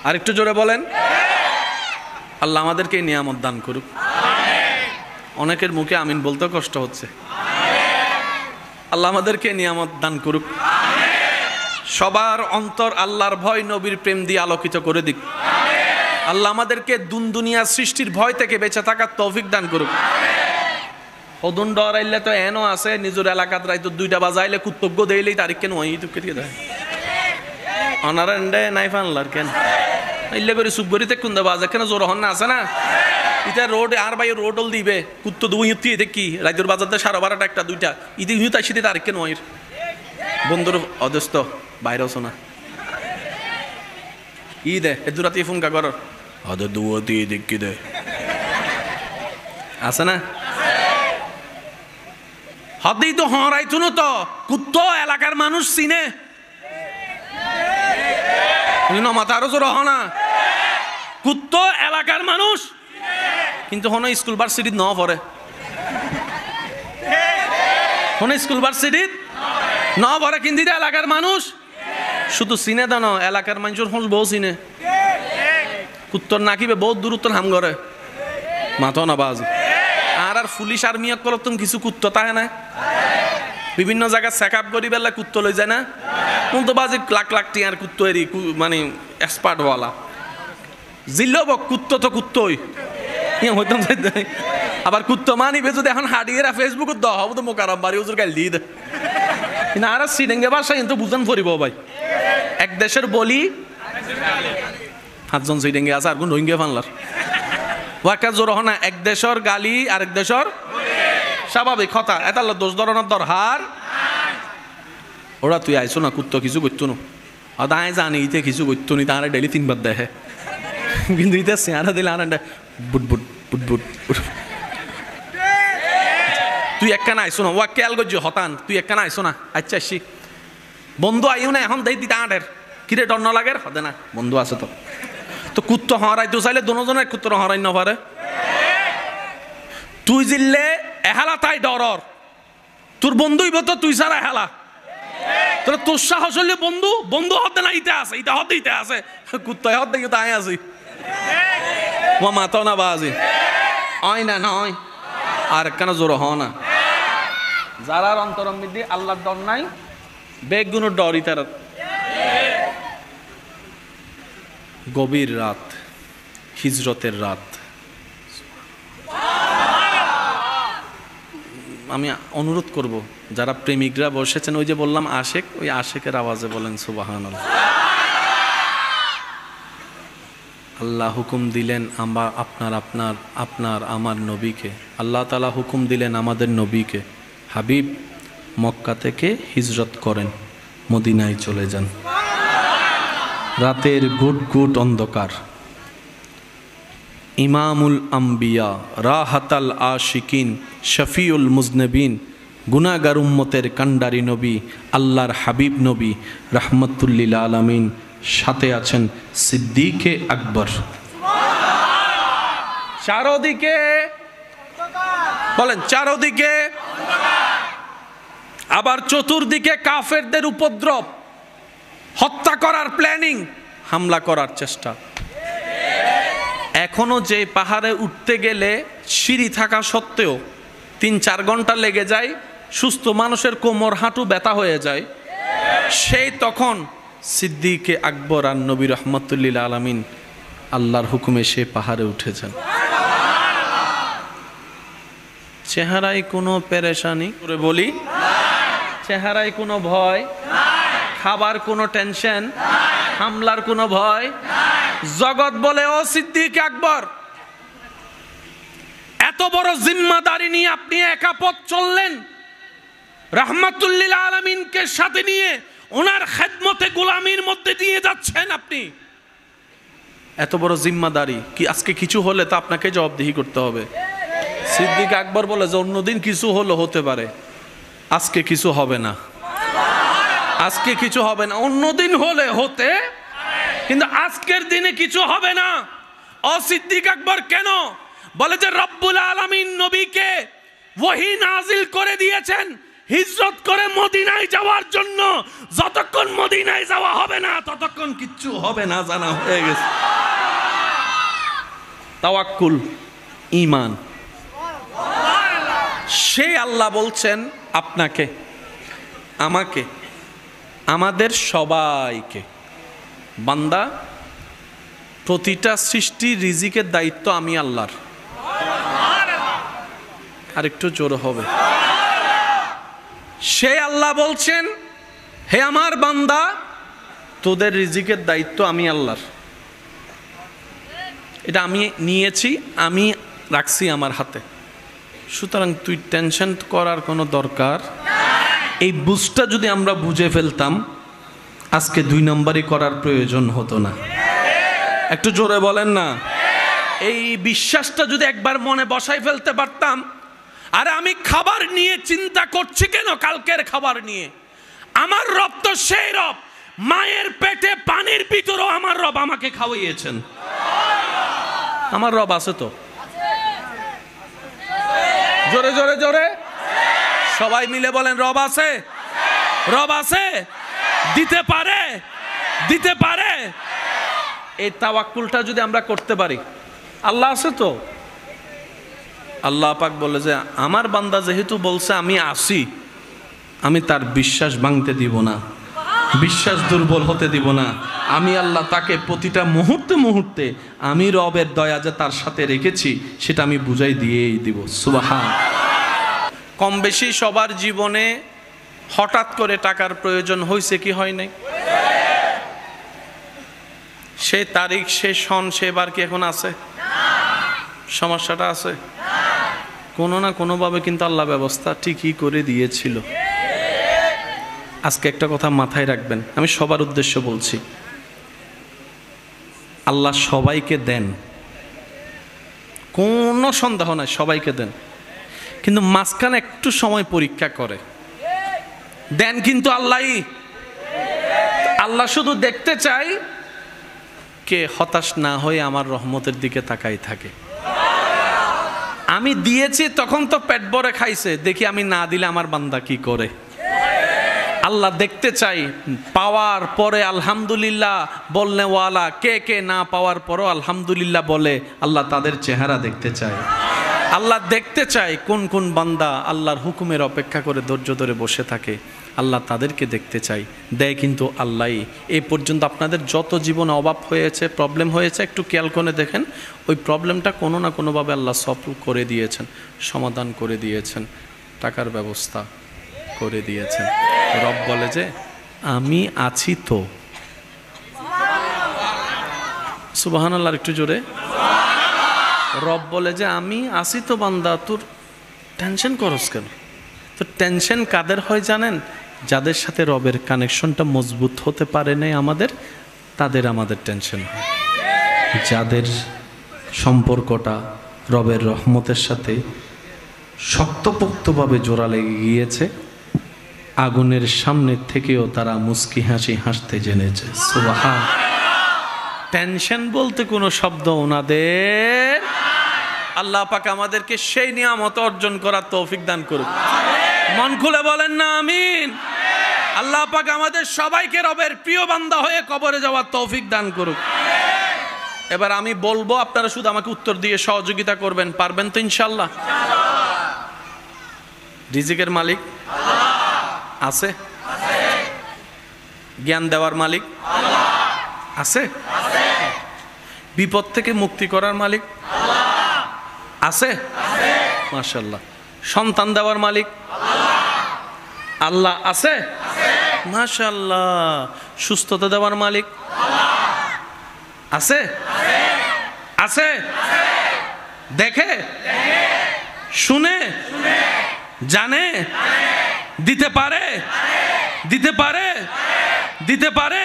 আর একটু জোরে বলেন, আল্লাহ আমাদেরকে নিয়ামত দান করুক। অনেকের মুখে আমিন বলতে কষ্ট হচ্ছে। আল্লাহ আমাদেরকে নিয়ামত দান করুক। সবার অন্তর আল্লাহর ভয়, নবীর প্রেম দিয়ে আলোকিত করে দিক। আল্লাহ আমাদেরকে দুনিয়া সৃষ্টির ভয় থেকে বেঁচে থাকার তৌফিক দান করুক। হদুন ডরাইলে তো এনও আছে, নিজের এলাকাত রাইতো 2টা বাজাইলে কুত্তজ্ঞ দেইলেই তারিখ কেন ওই তো কেটে দেয় অনারেন্ডে নাই ফানলার কেন ইল্লে করে সুবগরিতে কুন্দা বাজা কেন জোর হন না আছে না ইটা রোড আর ভাই রোডল দিবে কুত্ত দুই ইতি দেখি রাইতর বাজারতে 12:30 একটা 2টা ইদি ইউত আইছিতে তারিখ কেন ওই বন্ধুর অদস্ত বাইরেও শোনা ই দে এদু রাতে ফোন কা করর আদে দুয়াতি দেখি দে আছে না হতেই তো হরাইতো না তো কুত্ত এলাকার মানুষ চিনে মাথা আরো জোর হনা কুত্ত এলাকার মানুষ কিন্তু হন স্কুল ভার্সিটিত ন পড়ে হন স্কুল ভার্সিটিত ন পড়ে কিন্তু এলাকার মানুষ শুধু চিনে দান এলাকার মানুষের হোঁস বহু চিনে কুত্তর নাকিবে বহুত দূরত্ব হাম করে মাথা না বাজ আর পুলিশ আর্মি কলতন কিছু কুত্ত তাহে না বিভিন্ন জায়গায় চেক আপ করি বেলা কুত্ত লই যায় না কোন তো বাজি লাখ লাখ টিয়ার কুত্ত এরি মানে এক্সপার্ট ওয়ালা জিল্লব কুত্ত তো কুত্তই হইতাম আবার কুত্ত মানিবে যদি এখন হাডিয়েরা ফেসবুকত দ হব তো মোকারম বাড়ি হুজুর গাইল দিয়ে দে কিন্তু আর সিডেঙ্গে বাসা কিন্তু বুঝান পড়িব ভাই এক দেশের বলি 5 জন সিডেঙ্গে আছে আর কোন রোহিঙ্গা ফানলার ওয়াকা জোর হনা এক দেশের গালি আরেক দেশের স্বাভাবিক কথা এতাল দোষ ধরনের দরহার ওরা তুই আইসো না কুত্ত কিছু করতো না আয় জানি ইতে কিছু করতো নি তাহলে ডেলি 3 বার দেখে কিন্তু ইতে চেয়ারা দিলে আর বুট বুট বুট বুট তুই একখানা আইসো না ওয়া কেয়াল করছি হতান তুই একখানা আইসো না আচ্ছা আসি বন্ধু আইও না এখন দেই দিতে আটের কিরে ডর না লাগের হতে না বন্ধু আছে তো তো কুত্ত হরাইতে চাইলে দুজনের কুত্তর হরাই না পারে তুই জিললে এহালা তাই ডরর তোর বন্ধুই তো তুই ছাড়া এহালা তোর তোর সাহস হলে বন্ধু বন্ধু হতে না ইতে আছে ইটা হতে ইতে আছে কুত্তায় হতে দেখি তাই আছি ও মাথা না বাজি হয় না নয় আর কেন জোর হ না যারার অন্তরম বিধি আল্লাহর ডর নাই বেগুনের ডরই তার গভীর রাত হিজরতের রাত আমি অনুরোধ করব যারা প্রেমিকরা বসেছেন ওই যে বললাম আশেক ওই আশেকের আওয়াজে বলেন সুবহানাল্লাহ আল্লাহ হুকুম দিলেন আপনার আমার নবীকে আল্লাহ তাআলা হুকুম দিলেন আমাদের নবীকে হাবিব মক্কা থেকে হিজরত করেন মদিনায় চলে যান রাতের গুট গুট অন্ধকার ইমামুল আম্বিয়া, রাহাতাল আশিকিন, শফিউল মুজনবিন, গুনাহগার উম্মতের কান্ডারি নবী, আল্লাহর হাবিব নবী রাহমাতুল্লিল আলামিন। সাথে আছেন সিদ্দিকে আকবর। চারদিকে বলেন, চারদিকে, আবার চতুর্দিকে কাফেরদের উপদ্রব, হত্যা করার প্ল্যানিং, হামলা করার চেষ্টা। এখনো যে পাহাড়ে উঠতে গেলে সিঁড়ি থাকা সত্ত্বেও 3-4 ঘন্টা লেগে যায়, সুস্থ মানুষের কোমর হাঁটু ব্যথা হয়ে যায়, সেই তখন সিদ্দিকে আকবর আর নবী রহমতুল্লিল আলামিন আল্লাহর হুকুমে সে পাহাড়ে উঠেছেন। চেহারায় কোনো পেরেশানি করে বলি, চেহারায় কোনো ভয়, খাবার কোনো টেনশন, হামলার কোনো ভয়। জগৎ বলে, ও সিদ্দিক আকবর, এত বড় জিম্মাদারি নিয়ে আপনি একা পথ চললেন, রাহমাতুল্লিল আলামিনকে সাথে নিয়ে ওনার খেদমতে গোলামির মধ্যে দিয়ে যাচ্ছেন আপনি। এত বড় জিম্মাদারি কি আজকে কিছু হলে তো আপনাকে জবাবদিহি করতে হবে। সিদ্দিক আকবর বলে যে অন্যদিন কিছু হলো হতে পারে, আজকে কিছু হবে না, আজকে কিছু হবে না। অন্যদিন হলে হতে, কিন্তু আজকের দিনে কিছু হবে না। ও সিদ্দিক আকবর কেন? বলে যে রব্বুল আলামিন নবীকে ওহী নাজিল করে দিয়েছেন হিজরত করে মদিনায় যাওয়ার জন্য। যতক্ষণ মদিনায় যাওয়া হবে না ততক্ষণ কিচ্ছু হবে না, জানা হয়ে গেছে। তাওয়াক্কুল, ঈমান। সেই আল্লাহ বলছেন আপনাকে, আমাকে, আমাদের সবাইকে, বান্দা প্রতিটা সৃষ্টি রিজিকের দায়িত্ব আমি আল্লাহর। আরেকটু জোর হবে। সে আল্লাহ বলছেন, হে আমার বান্দা, তোদের রিজিকের দায়িত্ব আমি আল্লাহর। এটা আমি নিয়েছি, আমি রাখছি আমার হাতে। সুতরাং তুই টেনশন করার কোনো দরকার। এই বুঝটা যদি আমরা বুঝে ফেলতাম, আজকে 2 নম্বরই করার প্রয়োজন হতো না। একটু জোরে বলেন না। এই বিশ্বাসটা যদি একবার মনে বসাই ফেলতে পারতাম, আরে আমি খাবার নিয়ে চিন্তা করছি কেন? কালকের খাবার নিয়ে। আমার রব তো সেই রব, মায়ের পেটে পানির ভিতরেও আমার রব আমাকে খাওয়াইয়েছেন। আমার রব আছে তো। জোরে জোরে জোরে সবাই মিলে বলেন, রব আছে, রব আছে, দিতে পারে, দিতে পারে। এই তাওয়াক্কুলটা যদি আমরা করতে পারি, আল্লাহ আছে তো। আল্লাহ পাক বলে যে আমার বান্দা যেহেতু বলছে আমি আসি, আমি তার বিশ্বাস ভাঙতে দিব না, বিশ্বাস দুর্বল হতে দিব না। আমি আল্লাহ তাকে প্রতিটা মুহূর্তে মুহূর্তে আমি রবের দয়া যে তার সাথে রেখেছি সেটা আমি বুঝাই দিয়েই দিব। সুবহান। কম বেশি সবার জীবনে হঠাৎ করে টাকার প্রয়োজন হয়েছে কি হয় নাই? সে তারিখ, সে সন, সেবার কি এখন আছে? সমস্যাটা আছে? কোনো না কোনোভাবে কিন্তু আল্লাহ ব্যবস্থা ঠিকই করে দিয়েছিল। আজকে একটা কথা মাথায় রাখবেন, আমি সবার উদ্দেশ্য বলছি, আল্লাহ সবাইকে দেন, কোনো সন্দেহ নাই, সবাইকে দেন, কিন্তু মাঝখানে একটু সময় পরীক্ষা করে দেন কিন্তু আল্লাহই। আল্লাহ শুধু দেখতে চাই কে হতাশ না হয়ে আমার রহমতের দিকে তাকাই থাকে। আমি দিয়েছি তখন তো পেট ভরে খাইছে, দেখি আমি না দিলে আমার বান্দা কি করে। আল্লাহ দেখতে চাই পাওয়ার পরে আলহামদুলিল্লাহ বলনে ওয়ালা কে কে না পাওয়ার পরও আলহামদুলিল্লাহ বলে, আল্লাহ তাদের চেহারা দেখতে চায়। আল্লাহ দেখতে চায় কোন কোন বান্দা আল্লাহর হুকুমের অপেক্ষা করে ধৈর্য ধরে বসে থাকে, আল্লাহ তাদেরকে দেখতে চাই। দেয় কিন্তু আল্লাহই। এই পর্যন্ত আপনাদের যত জীবনে অভাব হয়েছে, প্রবলেম হয়েছে, একটু খেয়াল করে দেখেন, ওই প্রবলেমটা কোনো না কোনোভাবে আল্লাহ সলভ করে দিয়েছেন, সমাধান করে দিয়েছেন, টাকার ব্যবস্থা করে দিয়েছেন। রব বলে যে আমি আছি তো। সুবহানাল্লাহ, একটু জোরে। রব বলে যে আমি আছি তো বান্দা, তোর টেনশন করস কেন? তো টেনশন কাদের হয় জানেন? যাদের সাথে রবের কানেকশনটা মজবুত হতে পারে নাই আমাদের, তাদের আমাদের টেনশন হয়। যাদের সম্পর্কটা রবের রহমতের সাথে শক্তপোক্তভাবে জোড়া লেগে গিয়েছে। আগুনের সামনে থেকেও তারা মুস্কি হাসি হাসতে জেনেছে। সুবহান। টেনশন বলতে কোনো শব্দ ওনাদের। আল্লাহ পাক আমাদেরকে সেই নিয়ামত অর্জন করার তৌফিক দান করুক। মন খুলে বলেন না আমিন। আল্লাহ পাক আমাদের সবাইকে রবের প্রিয় বান্দা হয়ে কবরে যাওয়ার তৌফিক দান করুক। এবার আমি বলবো, আপনারা শুধু আমাকে উত্তর দিয়ে সহযোগিতা করবেন। পারবেন তো ইনশাআল্লাহ? রিজিকের মালিক আছে? জ্ঞান দেওয়ার মালিক আছে? বিপদ থেকে মুক্তি করার মালিক আছে? মাশাআল্লাহ। সন্তান দেওয়ার মালিক আল্লাহ আছে? মাশাআল্লাহ। সুস্থতা দেওয়ার মালিক আছে? আছে? দেখে শুনে জানে দিতে পারে দিতে পারে দিতে পারে।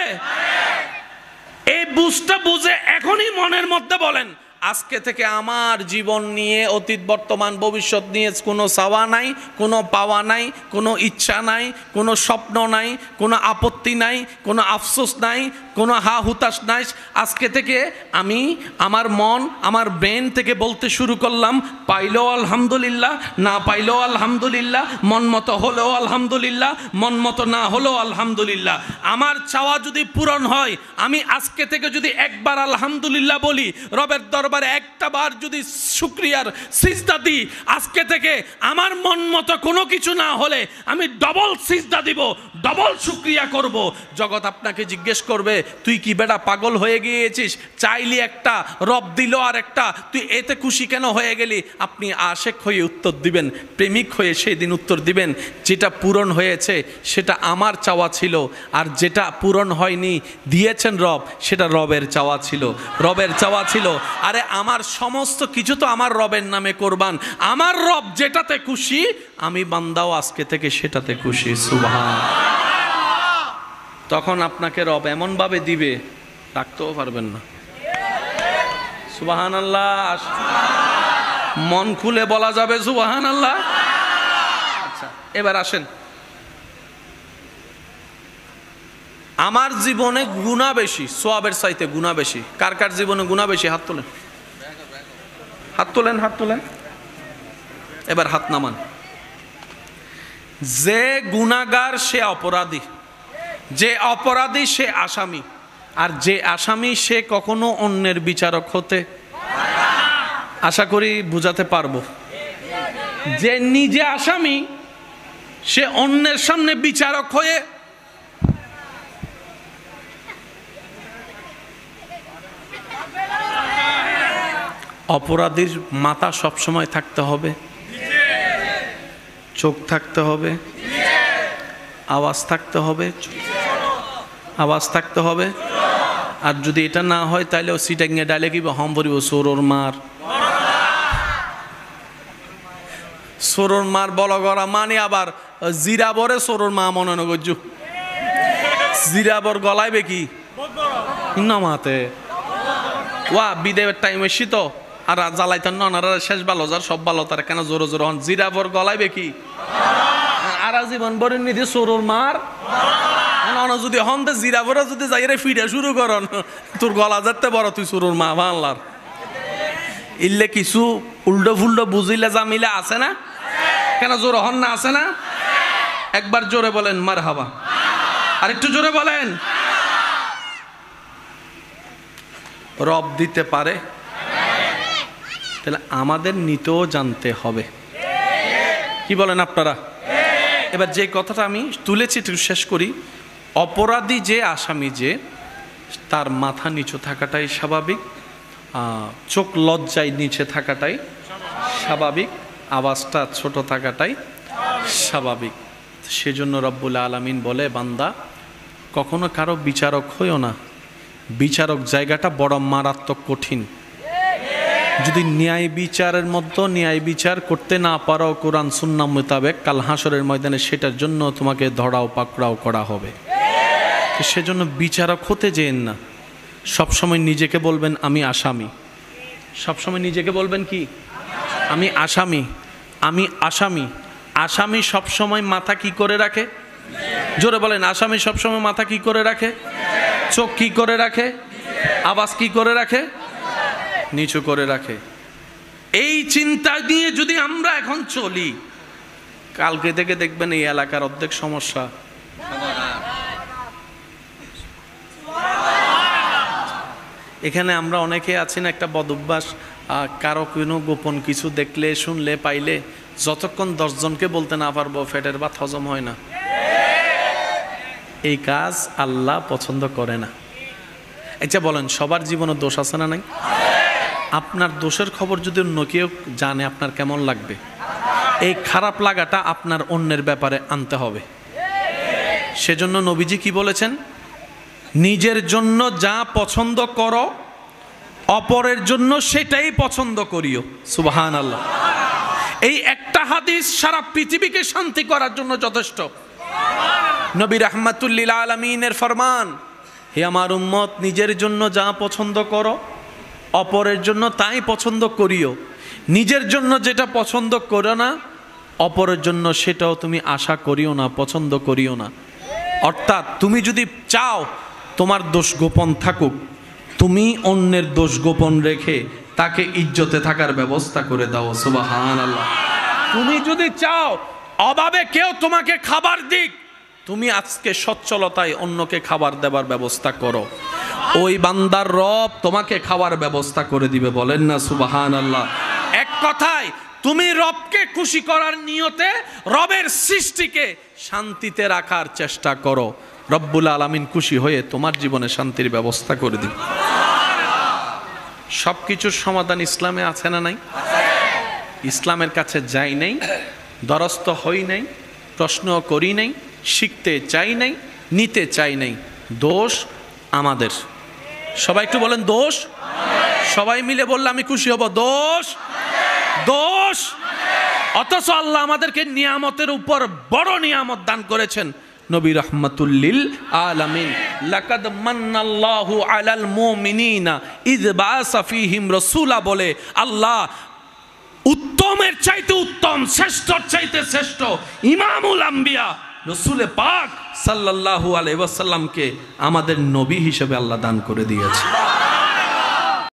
এই বুঝটা বুঝে এখনই মনের মধ্যে বলেন, আজকে থেকে আমার জীবন নিয়ে অতীত বর্তমান ভবিষ্যৎ নিয়ে কোনো চাওয়া নাই, কোনো পাওয়া নাই, কোনো ইচ্ছা নাই, কোনো স্বপ্ন নাই, কোনো আপত্তি নাই, কোনো আফসোস নাই, কোনো হা হুতাশ নাই। আজকে থেকে আমি আমার মন আমার ব্রেন থেকে বলতে শুরু করলাম, পাইলেও আলহামদুলিল্লাহ, না পাইলেও আলহামদুলিল্লাহ, মন মতো হলেও আলহামদুলিল্লাহ, মন মতো না হলেও আলহামদুলিল্লাহ। আমার চাওয়া যদি পূরণ হয়, আমি আজকে থেকে যদি একবার আলহামদুলিল্লাহ বলি, রবের দরবারে একটা বার যদি শুকরিয়ার সিজদা দিই, আজকে থেকে আমার মন মতো কোনো কিছু না হলে আমি ডবল সিজদা দিব, ডবল শুকরিয়া করব। জগৎ আপনাকে জিজ্ঞেস করবে, তুই কি বেটা পাগল হয়ে গিয়েছিস? চাইলি একটা, রব দিল আর একটা, তুই এতে খুশি কেন হয়ে গেলি? আপনি আশেক হয়ে উত্তর দিবেন, প্রেমিক হয়ে সেই দিন উত্তর দিবেন, যেটা পূরণ হয়েছে সেটা আমার চাওয়া ছিল, আর যেটা পূরণ হয়নি দিয়েছেন রব, সেটা রবের চাওয়া ছিল, রবের চাওয়া ছিল। আরে আমার সমস্ত কিছু তো আমার রবের নামে কোরবান। আমার রব যেটাতে খুশি, আমি বান্দাও আজকে থেকে সেটাতে খুশি। সুবহান। তখন আপনাকে রব এমন ভাবে দিবে, রাখতেও পারবেন না। সুবহানাল্লাহ। মন খুলে বলা যাবে সুবহানাল্লাহ। আচ্ছা, এবার আসেন, আমার জীবনে গুনাহ বেশি, সওয়াবের চাইতে গুনাহ বেশি। কার কার জীবনে গুনাহ বেশি? হাত তোলেন, হাত তোলেন, হাত তোলেন। এবার হাত নামান। যে গুনাহগার সে অপরাধী, যে অপরাধী সে আসামি, আর যে আসামি সে কখনো অন্যের বিচারক হতে, আশা করি বুঝাতে পারবো। যে নিজে আসামি সে অন্যের সামনে বিচারক হয়ে অপরাধীর মাথা সবসময় থাকতে হবে, চোখ থাকতে হবে, আওয়াজ থাকতে হবে, আওয়াজ থাকতে হবে। আর যদি এটা না হয় তাহলে ও সিটাঙ্গে ডালে কি হম বলিব, সোরোর মার, সোরোর মার বল করা মানে আবার জিরাবরে সোরোর মা মনে নগজু, জিরাবর গলাইবে কি নামাতে ওয়া বিদেবের টাইম এসি তো, আর জ্বালাইতেন না শেষ ভালো যার সব ভালো তার কেন জোরে জোরে হন, জিরাবর গলাইবে কি আর জীবন বরের নিধি সোরোর মার যদি হন তো জিরাবরে যদি যাইরে ফিরে শুরু করন, তোর গলা যাতে বড় তুই সোরোর মা ভাল্লার ইল্লে কিছু উল্টো ফুল্টো বুঝিলে জামিলে আছে না? কেন জোরে হন না? আছে না? একবার জোরে বলেন মারহাবা, আর একটু জোরে বলেন। রব দিতে পারে, তাহলে আমাদের নিতেও জানতে হবে। কি বলেন আপনারা? এবার যে কথাটা আমি তুলেছি একটু শেষ করি। অপরাধী যে আসামি, যে তার মাথা নিচু থাকাটাই স্বাভাবিক, চোখ লজ্জায় নিচে থাকাটাই স্বাভাবিক, আওয়াজটা ছোট থাকাটাই স্বাভাবিক। সেজন্য রব্বুল আলামিন বলে, বান্দা কখনো কারো বিচারক হইও না। বিচারক জায়গাটা বড় মারাত্মক কঠিন। যদি ন্যায় বিচারের মধ্যে ন্যায় বিচার করতে না পারো কোরআন সুন্নাহ মোতাবেক, কাল হাসরের ময়দানে সেটার জন্য তোমাকে ধরাও পাকড়াও করা হবে। সেজন্য বিচারক হতে যেন না, সবসময় নিজেকে বলবেন আমি আসামি, সবসময় নিজেকে বলবেন কি? আমি আসামি, আমি আসামি। আসামি সবসময় মাথা কি করে রাখে? জোরে বলেন, আসামি সবসময় মাথা কি করে রাখে? চোখ কি করে রাখে? আওয়াজ কি করে রাখে? নিচু করে রাখে। এই চিন্তা নিয়ে যদি আমরা এখন চলি, কালকে থেকে দেখবেন এই এলাকার অর্ধেক সমস্যা। এখানে আমরা অনেকে আছি না, একটা বদ অভ্যাস, কারো কোনো গোপন কিছু দেখলে শুনলে পাইলে যতক্ষণ 10 জনকে বলতে না পারবো পেটের ভাত হজম হয় না। এই কাজ আল্লাহ পছন্দ করে না। আচ্ছা বলেন, সবার জীবনে দোষ আছে না নাই? আপনার দোষের খবর যদি অন্য কেউ জানে আপনার কেমন লাগবে? এই খারাপ লাগাটা আপনার অন্যের ব্যাপারে আনতে হবে। সেজন্য নবীজি কি বলেছেন? নিজের জন্য যা পছন্দ করো অপরের জন্য সেটাই পছন্দ করিও। সুবহানাল্লাহ। এই একটা হাদিস সারা পৃথিবীকে শান্তি করার জন্য যথেষ্ট। নবী রাহমাতুল লিল আলামিনের ফরমান, হে আমার উম্মত, নিজের জন্য যা পছন্দ করো অপরের জন্য তাই পছন্দ করিও। নিজের জন্য যেটা পছন্দ করো না, অপরের জন্য সেটাও তুমি আশা করিও না, পছন্দ করিও না। অর্থাৎ তুমি যদি চাও তোমার দোষ গোপন থাকুক, তুমি অন্যের দোষ গোপন রেখে তাকে ইজ্জতে থাকার ব্যবস্থা করে দাও। সুবহানাল্লাহ। তুমি যদি চাও অভাবে কেউ তোমাকে খাবার দিক, তুমি আজকে সচ্ছলতায় অন্যকে খাবার দেবার ব্যবস্থা করো। ওই বান্দার রব তোমাকে খাওয়ার ব্যবস্থা করে দিবে। বলেন না সুবহানাল্লাহ। এক কথায় তুমি রবকে খুশি করার নিয়তে রবের সৃষ্টিকে শান্তিতে রাখার চেষ্টা করো। রব্বুল আলামিন খুশি হয়ে তোমার জীবনে শান্তির ব্যবস্থা করে দিবে। সব কিছুর সমাধান ইসলামে আছে না নাই? ইসলামের কাছে যাই নাই, দ্বারস্থ হই নাই, প্রশ্ন করি নাই, শিখতে চাই নাই, নিতে চাই নাই। দোষ আমাদের। সবাই একটু বলেন দোষ। সবাই মিলে বললে আমি খুশি হব। দোষ, দোষ। অথচ আল্লাহ আমাদেরকে নিয়ামতের উপর বড় নিয়ামত দান করেছেন। নবী রাহমাতুল লিল আলামিন, লাকাদ মান্নাল্লাহু আলাল মুমিনিনা ইয বাআসা ফীহিম রাসূলা বলে আল্লাহ উত্তমের চাইতে উত্তম, শ্রেষ্ঠর চাইতে শ্রেষ্ঠ ইমামুল আম্বিয়া রাসূলে পাক সাল্লাল্লাহু আলাইহি ওয়াসাল্লামকে আমাদের নবী হিসেবে আল্লাহ দান করে দিয়েছে।